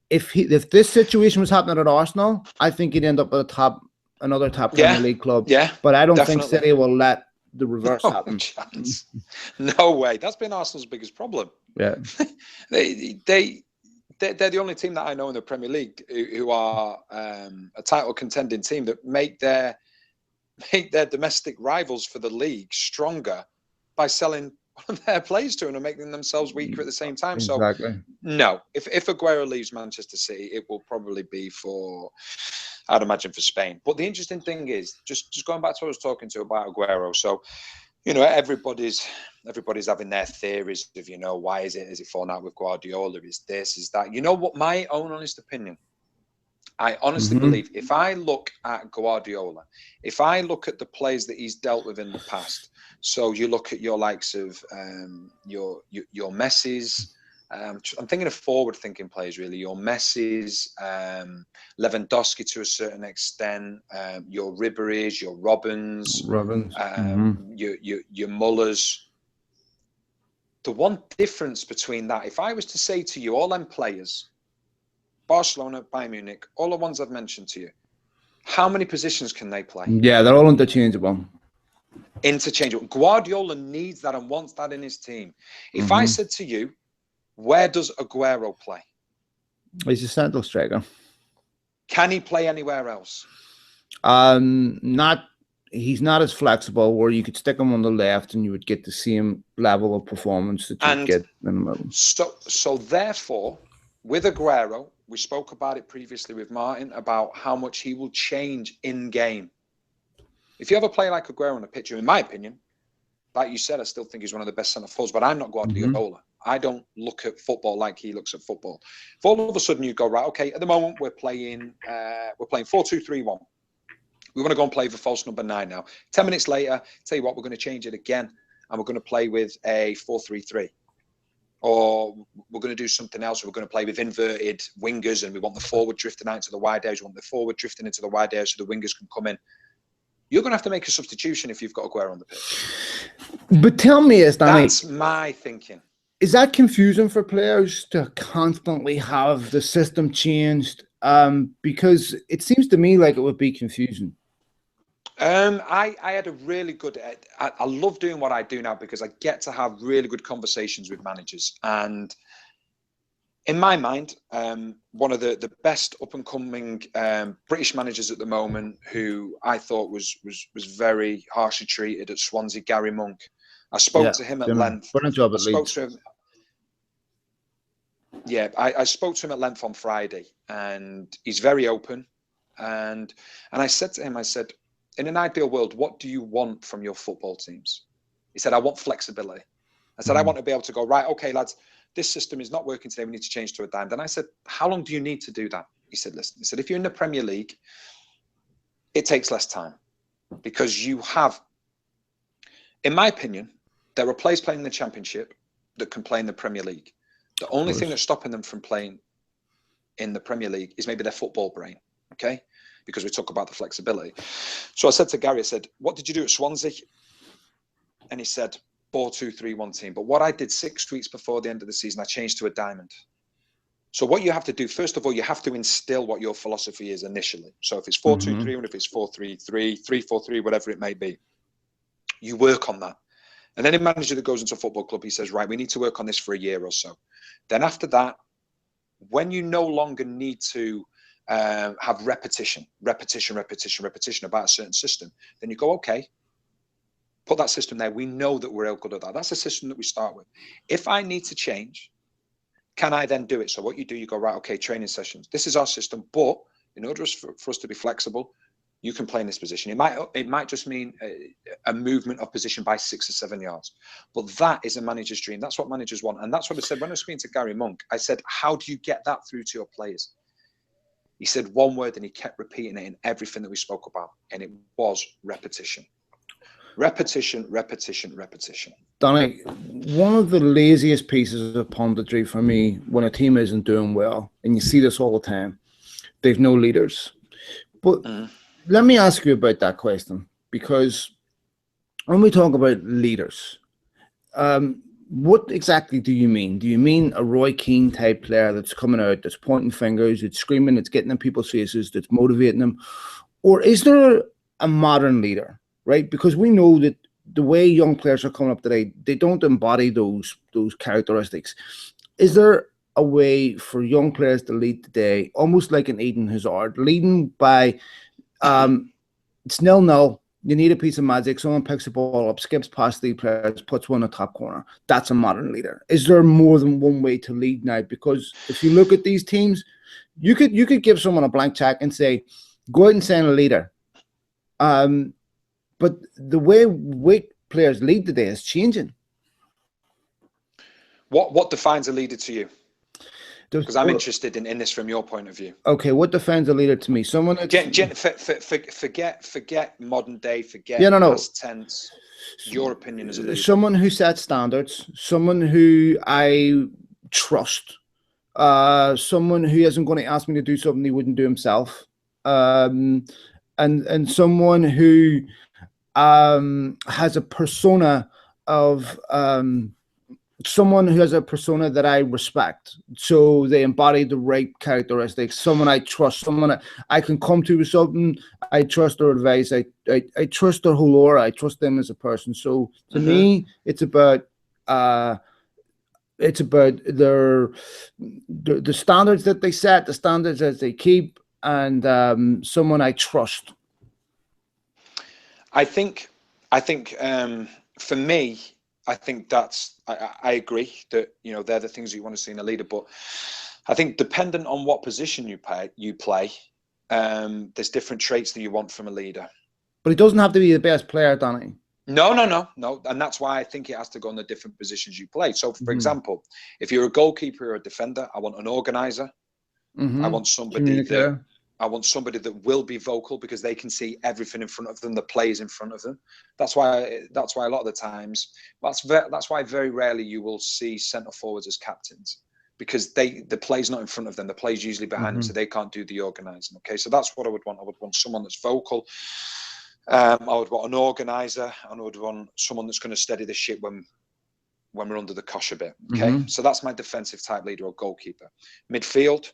If this situation was happening at Arsenal, I think he'd end up at another top Premier League club. Yeah, but I don't think City will let the reverse happen. No way. That's been Arsenal's biggest problem. Yeah, they're the only team that I know in the Premier League who are a title contending team that make their domestic rivals for the league stronger by selling one of their players to them and making themselves weaker at the same time. Exactly. So no, if Aguero leaves Manchester City, it will probably be for, I'd imagine, for Spain. But the interesting thing is, just going back to what I was talking to about Aguero. So You know, everybody's having their theories of, you know, why is it falling out with Guardiola? Is this, is that? You know what? My own honest opinion, I honestly believe if I look at Guardiola, if I look at the players that he's dealt with in the past, so you look at your likes of your Messi's, I'm thinking of forward-thinking players, really. Your Messi's, Lewandowski to a certain extent, your Ribéry's, your Robins, your Mullers. The one difference between that, if I was to say to you, all them players, Barcelona, Bayern Munich, all the ones I've mentioned to you, how many positions can they play? Yeah, they're all interchangeable. Interchangeable. Guardiola needs that and wants that in his team. If I said to you, where does Aguero play? He's a central striker. Can he play anywhere else? He's not as flexible where you could stick him on the left and you would get the same level of performance that you get in the middle. So therefore, with Aguero, we spoke about it previously with Martin about how much he will change in game. If you have a player like Aguero on the pitch, in my opinion, like you said, I still think he's one of the best centre forwards, but I'm not Guardiola. I don't look at football like he looks at football. If all of a sudden you go, right, okay, at the moment we're playing 4-2-3-1. We want to go and play for false number 9 now. 10 minutes later, tell you what, we're going to change it again, and we're going to play with a 4-3-3. Or we're going to do something else. We're going to play with inverted wingers, and we want the forward drifting out into the wide areas. We want the forward drifting into the wide areas so the wingers can come in. You're going to have to make a substitution if you've got Aguero on the pitch. But tell me, that's my thinking. Is that confusing for players to constantly have the system changed? Because it seems to me like it would be confusing. I had a really good. I love doing what I do now because I get to have really good conversations with managers. And in my mind, one of the best up and coming British managers at the moment, who I thought was very harshly treated at Swansea, Gary Monk. I spoke to him at length. I spoke to him. Yeah, I spoke to him at length on Friday, and he's very open. And I said to him, I said, in an ideal world, what do you want from your football teams? He said, I want flexibility. I said, I want to be able to go, right, okay, lads, this system is not working today. We need to change to a dime. Then I said, how long do you need to do that? He said, listen, he said, if you're in the Premier League, it takes less time because you have, in my opinion, there are players playing in the Championship that can play in the Premier League. The only thing that's stopping them from playing in the Premier League is maybe their football brain, okay? Because we talk about the flexibility. So I said to Gary, I said, what did you do at Swansea? And he said, 4-2-3-1 team. But what I did 6 weeks before the end of the season, I changed to a diamond. So what you have to do, first of all, you have to instill what your philosophy is initially. So if it's 4-2-3-1, if it's 4-3-3, 3-4-3, whatever it may be, you work on that. And any manager that goes into a football club, he says, right, we need to work on this for a year or so. Then after that, when you no longer need to have repetition about a certain system, then you go, okay, put that system there. We know that we're all good at that. That's a system that we start with. If I need to change, can I then do it? So what you do, you go, right, okay, training sessions. This is our system, but in order for us to be flexible, you can play in this position. It might just mean a movement of position by 6 or 7 yards. But that is a manager's dream. That's what managers want. And that's what I said when I was speaking to Gary Monk. I said, how do you get that through to your players? He said one word, and he kept repeating it in everything that we spoke about. And it was repetition. Repetition, repetition, repetition. Danny, one of the laziest pieces of punditry for me when a team isn't doing well, and you see this all the time, they've no leaders. But let me ask you about that question, because when we talk about leaders, what exactly do you mean? Do you mean a Roy Keane type player that's coming out, that's pointing fingers, that's screaming, that's getting in people's faces, that's motivating them? Or is there a modern leader, right? Because we know that the way young players are coming up today, they don't embody those characteristics. Is there a way for young players to lead today, almost like an Eden Hazard, leading by it's 0-0. You need a piece of magic. Someone picks the ball up, skips past the players, puts one in the top corner. That's a modern leader. Is there more than one way to lead now? Because if you look at these teams, you could give someone a blank check and say, go out and sign a leader. But the way players lead today is changing. What defines a leader to you? There's- Because I'm interested in this from your point of view. Okay, what defines a leader to me? Someone that's forget modern day, forget Yeah, no. past tense. Your opinion as a leader. Someone who sets standards, someone who I trust, someone who isn't going to ask me to do something he wouldn't do himself, and someone who has a persona of someone who has a persona that I respect. So they embody the right characteristics. Someone I trust, someone I can come to with something. I trust their advice. I trust their whole aura. I trust them as a person. So to me, it's about the standards that they set, the standards that they keep, and someone I trust. I think for me, I think that's I agree that they're the things you want to see in a leader. But I think dependent on what position you play, there's different traits that you want from a leader. But he doesn't have to be the best player, Danny. No, and that's why I think it has to go on the different positions you play. So, for example, if you're a goalkeeper or a defender, I want an organizer. I want somebody that will be vocal because they can see everything in front of them, the players in front of them. That's why a lot of the times, that's why very rarely you will see centre forwards as captains, because the play's not in front of them, the play's usually behind them, so they can't do the organising. Okay, so that's what I would want. I would want someone that's vocal. I would want an organizer, and I would want someone that's going to steady the ship when we're under the cosh a bit. Okay, so that's my defensive type leader or goalkeeper. Midfield.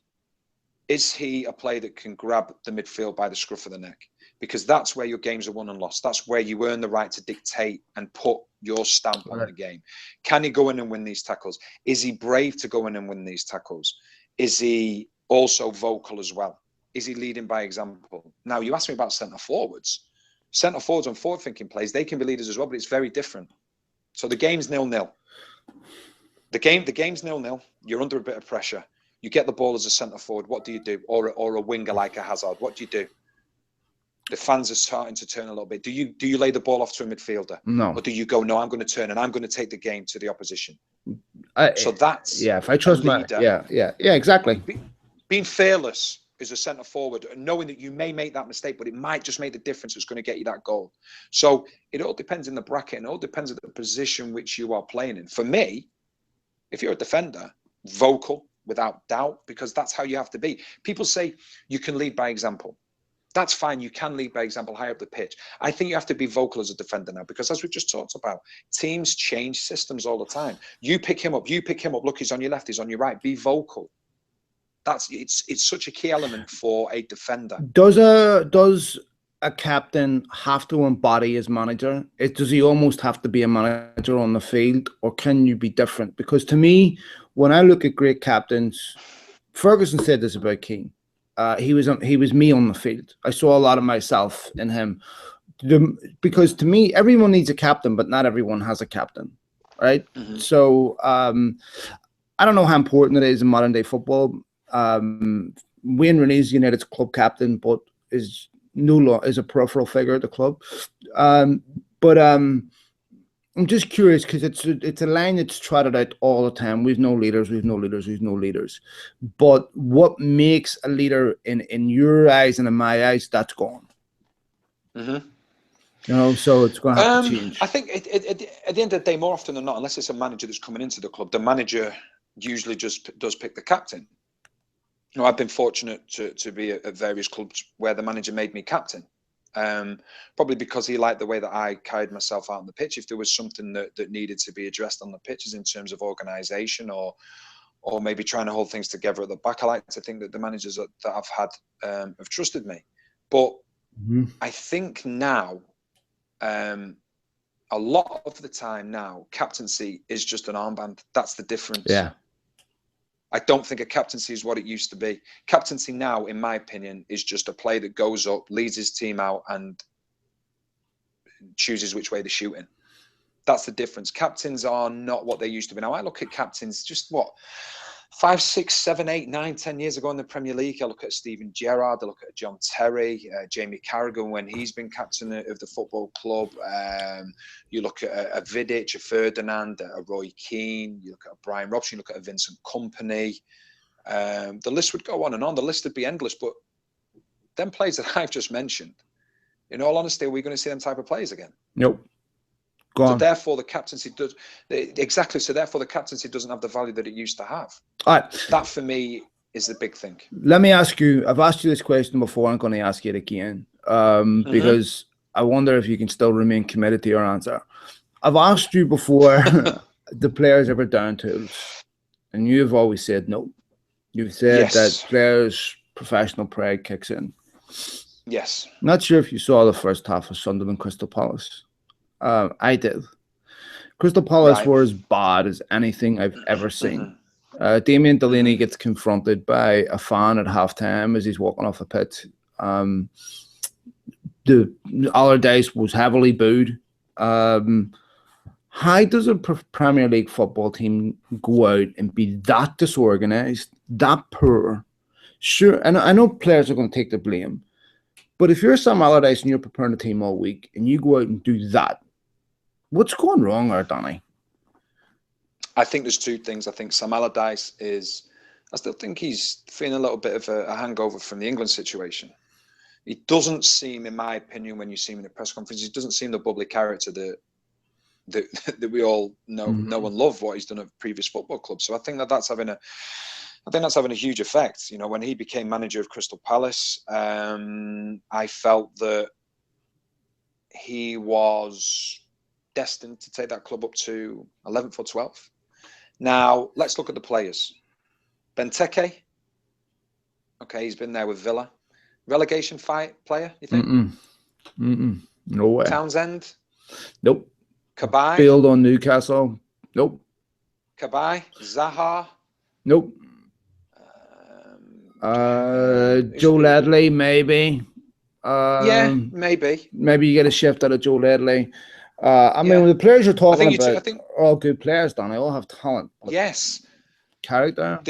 Is he a player that can grab the midfield by the scruff of the neck? Because that's where your games are won and lost. That's where you earn the right to dictate and put your stamp on the game. Can he go in and win these tackles? Is he brave to go in and win these tackles? Is he also vocal as well? Is he leading by example? Now, you asked me about centre forwards. Centre forwards and forward thinking plays, they can be leaders as well, but it's very different. So the game's 0-0. The game's 0-0. You're under a bit of pressure. You get the ball as a centre forward. What do you do? Or a winger like a Hazard. What do you do? The fans are starting to turn a little bit. Do you lay the ball off to a midfielder? No. Or do you go, no, I'm going to turn and I'm going to take the game to the opposition? So that's if I trust my leader. Yeah, exactly. Being fearless as a centre forward and knowing that you may make that mistake, but it might just make the difference that's going to get you that goal. So it all depends in the bracket and it all depends on the position which you are playing in. For me, if you're a defender, vocal, without doubt, because that's how you have to be. People say you can lead by example. That's fine. You can lead by example high up the pitch. I think you have to be vocal as a defender now, because as we just talked about, teams change systems all the time. You pick him up. Look, he's on your left, he's on your right. Be vocal. It's such a key element for a defender. Does a captain have to embody his manager? Does he almost have to be a manager on the field, or can you be different? Because to me, when I look at great captains, Ferguson said this about Keane. He was me on the field. I saw a lot of myself in him. Because to me, everyone needs a captain, but not everyone has a captain, right? So I don't know how important it is in modern day football. Wayne Rooney's United's club captain, but is a peripheral figure at the club. But I'm just curious because it's a line that's trotted out all the time. We've no leaders. But what makes a leader in your eyes and in my eyes? That's gone. So it's going to have to change. I think at the end of the day, more often than not, unless it's a manager that's coming into the club, the manager usually just does pick the captain. I've been fortunate to be at various clubs where the manager made me captain. Probably because he liked the way that I carried myself out on the pitch. If there was something that needed to be addressed on the pitches in terms of organisation or maybe trying to hold things together at the back, I like to think that the managers that I've had have trusted me. But I think now, a lot of the time now, captaincy is just an armband. That's the difference. Yeah. I don't think a captaincy is what it used to be. Captaincy now, in my opinion, is just a player that goes up, leads his team out and chooses which way they're shooting. That's the difference. Captains are not what they used to be. Now, I look at captains, just 5, 6, 7, 8, 9, 10 years ago in the Premier League, I look at Steven Gerrard, I look at John Terry, Jamie Carragher when he's been captain of the football club. You look at a Vidic, a Ferdinand, a Roy Keane. You look at a Brian Robson. You look at a Vincent Kompany. The list would go on and on. The list would be endless. But them players that I've just mentioned, in all honesty, are we going to see them type of players again? Nope. So therefore, the captaincy does exactly. So therefore, the captaincy doesn't have the value that it used to have. All right. That for me is the big thing. Let me ask you. I've asked you this question before. I'm going to ask you it again because I wonder if you can still remain committed to your answer. I've asked you before the players ever down tools, and you have always said no. You've said that players' professional pride kicks in. Yes. Not sure if you saw the first half of Sunderland Crystal Palace. I did. Crystal Palace were as bad as anything I've ever seen. Damien Delaney gets confronted by a fan at halftime as he's walking off the pitch. The Allardyce was heavily booed. How does a Premier League football team go out and be that disorganized, that poor? Sure, and I know players are going to take the blame, but if you're Sam Allardyce and you're preparing a team all week and you go out and do that, what's going wrong there, Danny? I think there's two things. I think Sam Allardyce I still think he's feeling a little bit of a hangover from the England situation. He doesn't seem, in my opinion, when you see him in a press conference, he doesn't seem the bubbly character that we all know and love what he's done at previous football clubs. So I think that's having a huge effect. You know, when he became manager of Crystal Palace, I felt that he was destined to take that club up to 11th or 12th. Now, let's look at the players. Benteke, okay, he's been there with Villa. Relegation fight player, you think? No way. Townsend? Nope. Cabaye? Failed on Newcastle? Nope. Cabaye? Zaha? Nope. Joe Ledley, maybe. Maybe. Maybe you get a shift out of Joe Ledley. I mean, the players you're talking about are all good players, Don. They all have talent. Yes. Character.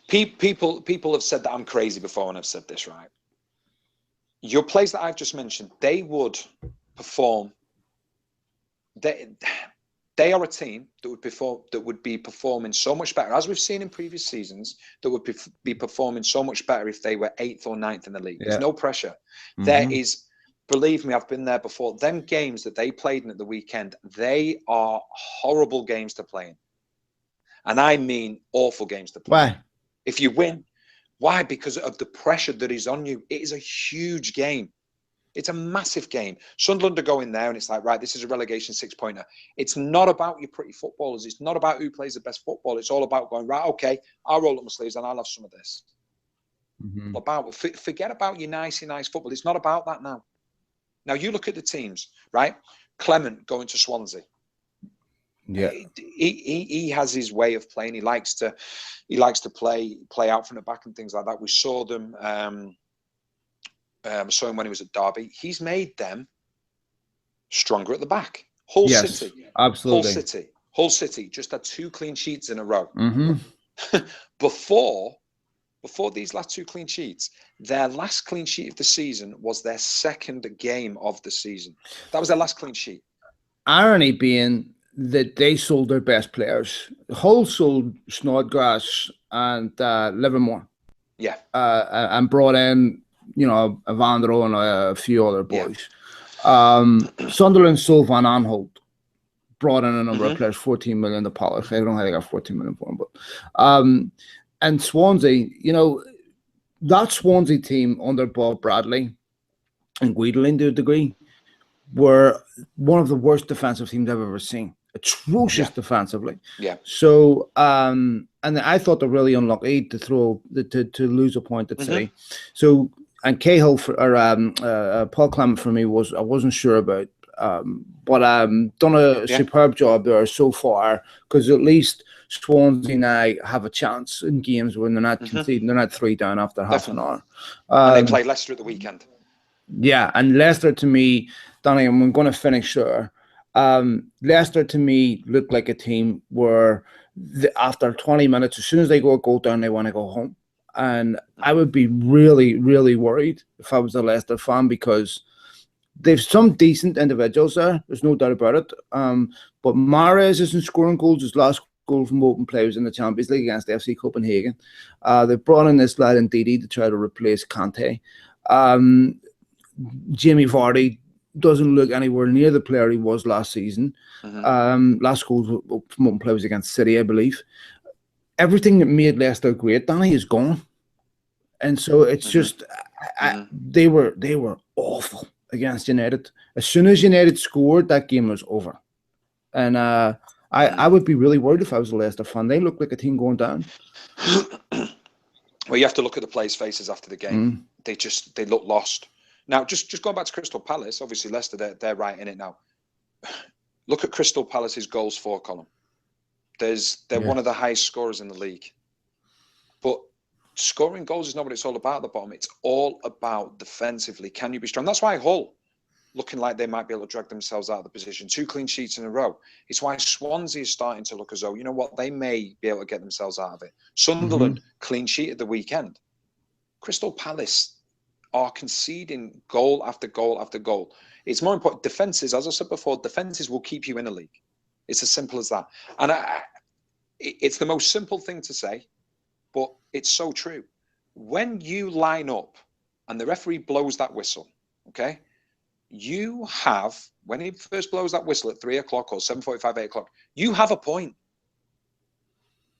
People have said that I'm crazy before when I've said this, right? Your players that I've just mentioned, they would perform. They are a team that would be performing so much better, as we've seen in previous seasons, that would be performing so much better if they were 8th or 9th in the league. There's no pressure. There is. Believe me, I've been there before. Them games that they played in at the weekend, they are horrible games to play in. And I mean awful games to play. Why? If you win, why? Because of the pressure that is on you. It is a huge game. It's a massive game. Sunderland are going there and it's like, right, this is a relegation 6-pointer. It's not about your pretty footballers. It's not about who plays the best football. It's all about going, right, okay, I'll roll up my sleeves and I'll have some of this. Forget about your nicey nice football. It's not about that now. Now you look at the teams, right? Clement going to Swansea. Yeah, he has his way of playing. He likes to play out from the back and things like that. We saw them. Saw him when he was at Derby. He's made them stronger at the back. Hull City, absolutely. Hull City just had 2 clean sheets in a row. Before these last 2 clean sheets, their last clean sheet of the season was their second game of the season. That was their last clean sheet. Irony being that they sold their best players. Hull sold Snodgrass and Livermore. Yeah. And brought in, Evandro and a few other boys. Sunderland sold Van Aanholt. Brought in a number of players, 14 million to Palace. I don't know how they got 14 million for him, but and Swansea, that Swansea team under Bob Bradley and Guidolin to a degree were one of the worst defensive teams I've ever seen. Atrocious defensively. Yeah. So, and I thought they're really unlucky to lose a point at City. So, and Cahill or Paul Clement for me I wasn't sure about, but done a superb job there so far, because at least Swansea now have a chance in games when they're not conceding. They're not 3 down after half an hour. And they play Leicester at the weekend. Yeah, and Leicester, to me, Danny, I'm going to finish there. Leicester, to me, looked like a team where after 20 minutes, as soon as they go a goal down, they want to go home. And I would be really, really worried if I was a Leicester fan, because they've some decent individuals there. There's no doubt about it. But Mahrez isn't scoring goals. His last goal from open play was in the Champions League against FC Copenhagen. They brought in this lad Ndidi to try to replace Kante. Jamie Vardy doesn't look anywhere near the player he was last season. Last goal from open play was against City, I believe. Everything that made Leicester great, Danny, is gone. And so it's just they were awful against United. As soon as United scored, that game was over. And I would be really worried if I was a Leicester fan. They look like a team going down. Well, you have to look at the players' faces after the game. They look lost. Now, just going back to Crystal Palace, obviously Leicester, they're right in it now. Look at Crystal Palace's goals for column. They're one of the highest scorers in the league. But scoring goals is not what it's all about at the bottom. It's all about defensively. Can you be strong? That's why Hull, looking like they might be able to drag themselves out of the position. 2 clean sheets in a row. It's why Swansea is starting to look as though, you know what, they may be able to get themselves out of it. Sunderland, clean sheet at the weekend. Crystal Palace are conceding goal after goal after goal. It's more important. Defenses, as I said before, defenses will keep you in a league. It's as simple as that. And it's the most simple thing to say, but it's so true. When you line up and the referee blows that whistle, okay, you have, when he first blows that whistle at 3 o'clock or 7:45, 8 o'clock, you have a point.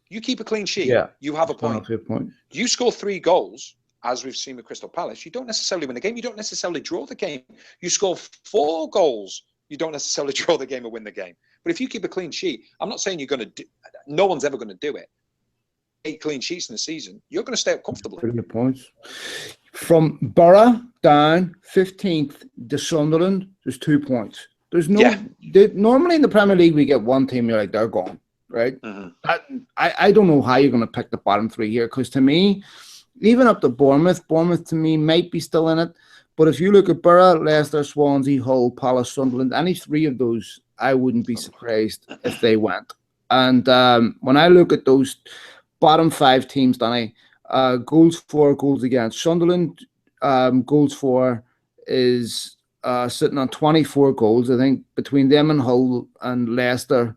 You keep a clean sheet, you have a point. You score 3 goals, as we've seen with Crystal Palace, you don't necessarily win the game. You don't necessarily draw the game. You score 4 goals, you don't necessarily draw the game or win the game. But if you keep a clean sheet, I'm not saying you're going to do, no one's ever going to do it. 8 clean sheets in the season, you're going to stay up comfortably. 30 points. From Borough down 15th to Sunderland, there's 2 points. There's no, normally in the Premier League, we get one team, you're like, they're gone, right? I don't know how you're going to pick the bottom 3 here, because to me, even up to Bournemouth to me might be still in it. But if you look at Borough, Leicester, Swansea, Hull, Palace, Sunderland, any 3 of those, I wouldn't be surprised if they went. And when I look at those bottom 5 teams, Danny, goals for, goals against. Sunderland, goals for is sitting on 24 goals. I think between them and Hull and Leicester,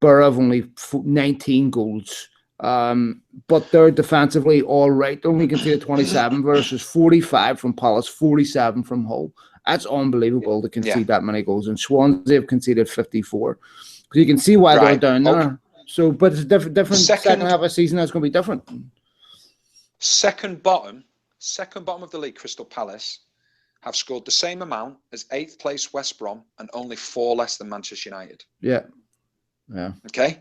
Borough have only 19 goals. But they're defensively all right. They only conceded 27 versus 45 from Palace, 47 from Hull. That's unbelievable to concede that many goals. And Swansea have conceded 54. Because you can see why they're down there. So, but it's a different second half of the season. That's going to be different. Second bottom of the league, Crystal Palace have scored the same amount as 8th place West Brom and only 4 less than Manchester United. Yeah. Okay.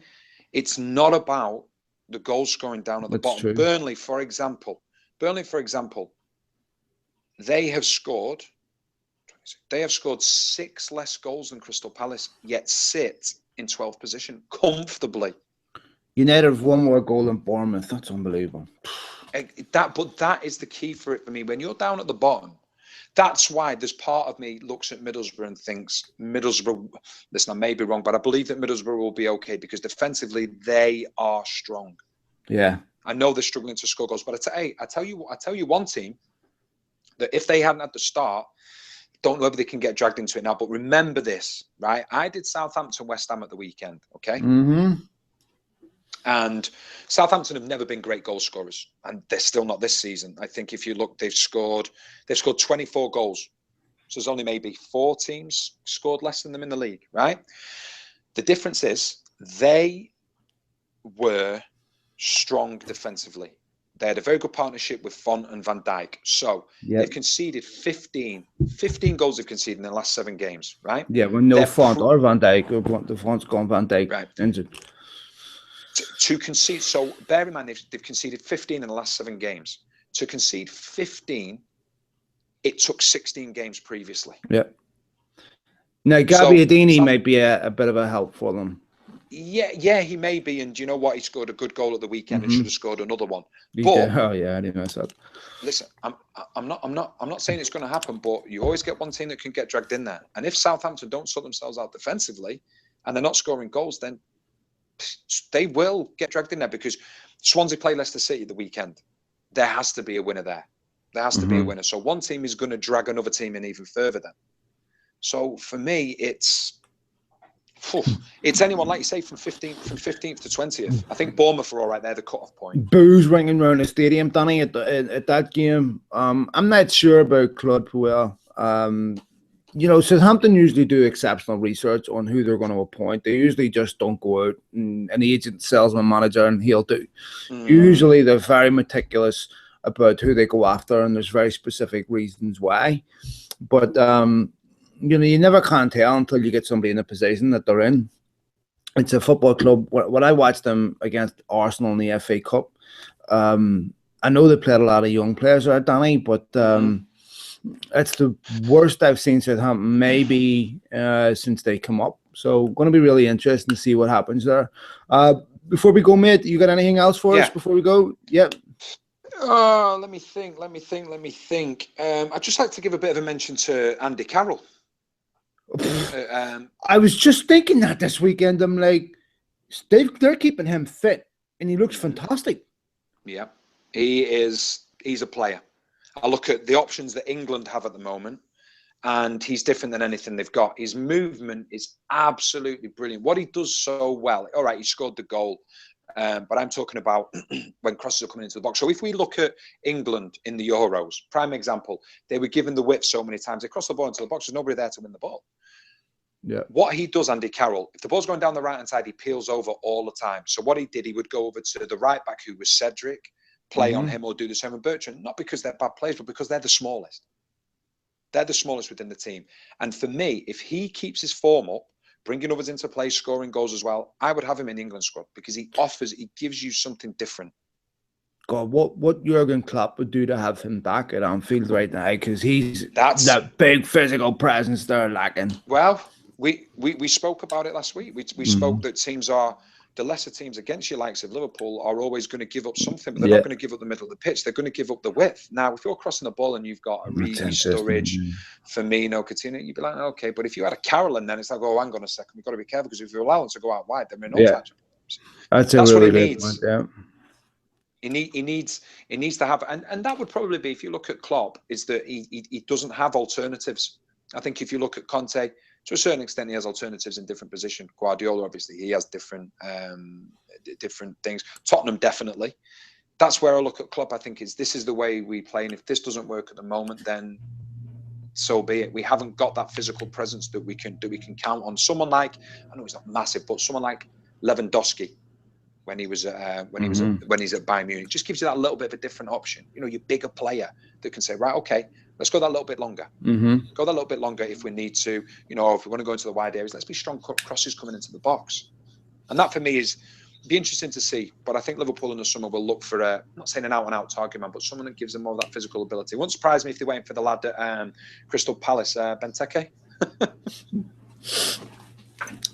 It's not about the goal scoring down at the bottom. True. Burnley, for example, they have scored 6 less goals than Crystal Palace, yet sit in 12th position comfortably. United have 1 more goal than Bournemouth. That's unbelievable. But that is the key for it for me. When you're down at the bottom, that's why there's part of me looks at Middlesbrough and thinks Middlesbrough, listen, I may be wrong, but I believe that Middlesbrough will be okay because defensively they are strong. Yeah. I know they're struggling to score goals, but I tell you one team that if they hadn't had the start, don't know whether they can get dragged into it now, but remember this, right? I did Southampton West Ham at the weekend, okay? And Southampton have never been great goal scorers, and they're still not this season. I think if you look, they've scored 24 goals. So there's only maybe 4 teams scored less than them in the league, right? The difference is they were strong defensively. They had a very good partnership with Font and Van Dijk. So they've conceded 15 goals they've conceded in the last 7 games, right? Yeah, when no Font or Van Dijk, the Font's gone, Van Dijk injured. To concede, so bear in mind they've conceded 15 in the last 7 games. To concede 15, it took 16 games previously. Yeah. Now, Gabbiadini might be a bit of a help for them. Yeah, he may be. And do you know what? He scored a good goal at the weekend and should have scored another one. Oh yeah, I didn't mess up. Listen, I'm not saying it's going to happen, but you always get one team that can get dragged in there. And if Southampton don't sort themselves out defensively and they're not scoring goals, then they will get dragged in there, because Swansea play Leicester City the weekend. There has to be a winner there. There has to be a winner. So one team is going to drag another team in even further then. So for me, it's anyone, like you say, from 15th to 20th. I think Bournemouth are all right there, the cut-off point. Boos ringing around the stadium, Danny, at that game. I'm not sure about Claude Puel. You know, Southampton usually do exceptional research on who they're going to appoint. They usually just don't go out and an agent sells them a manager and he'll do. Usually they're very meticulous about who they go after, and there's very specific reasons why. But you know, you never can tell until you get somebody in a position that they're in. It's a football club. When I watched them against Arsenal in the FA Cup, I know they played a lot of young players there, Danny, but it's the worst I've seen Southampton maybe since they come up. So going to be really interesting to see what happens there. Before we go, mate, you got anything else for us before we go? Yep. Let me think. I'd just like to give a bit of a mention to Andy Carroll. I was just thinking that this weekend. I'm like, they're keeping him fit, and he looks fantastic. Yeah, he's a player. I look at the options that England have at the moment, and he's different than anything they've got. His movement is absolutely brilliant. What he does so well. All right, he scored the goal. But I'm talking about when crosses are coming into the box. So if we look at England in the Euros, prime example, they were given the width so many times. They cross the ball into the box. There's nobody there to win the ball. Yeah. What he does, Andy Carroll, if the ball's going down the right-hand side, he peels over all the time. So what he did, he would go over to the right back, who was Cedric, play on him, or do the same with Bertrand. Not because they're bad players, but because they're the smallest. They're the smallest within the team. And for me, if he keeps his form up, bringing others into play, scoring goals as well, I would have him in the England squad, because he gives you something different. God, what Jurgen Klopp would do to have him back at Anfield right now, because that's that big physical presence they're lacking. Well, we spoke about it last week. We spoke that the lesser teams against your likes of Liverpool are always going to give up something, but they're not going to give up the middle of the pitch. They're going to give up the width. Now, if you're crossing the ball and you've got a Reed, Sturridge, Firmino, Coutinho, you'd be like, okay. But if you had a Carroll, and then it's like, oh, hang on a second, we've got to be careful, because if you allow them to go out wide, they're in all types of problems. That's what really he needs. Point, yeah. He needs to have, and that would probably be, if you look at Klopp, is that he doesn't have alternatives. I think if you look at Conte, to a certain extent, he has alternatives in different positions. Guardiola, obviously, he has different things. Tottenham, definitely. That's where I look at Klopp. I think this is the way we play, and if this doesn't work at the moment, then so be it. We haven't got that physical presence that we can count on. Someone like, I know he's not massive, but someone like Lewandowski, when he's at Bayern Munich, just gives you that little bit of a different option. You know, your bigger player that can say, right, okay, let's go that little bit longer. Go that little bit longer if we need to. You know, if we want to go into the wide areas, let's be strong crosses coming into the box. And that for me is be interesting to see. But I think Liverpool in the summer will look for I'm not saying an out-and-out target man, but someone that gives them more of that physical ability. It won't surprise me if they're waiting for the lad at Crystal Palace, Benteke.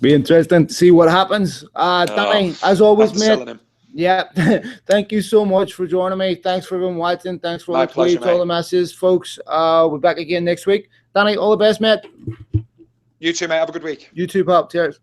Be interesting to see what happens. Danny, as always, mate. Yeah, thank you so much for joining me. Thanks for everyone watching. Thanks for all the tweets, all the messages, folks. We're back again next week. Danny, all the best, mate. You too, mate. Have a good week. You too, pal. Cheers.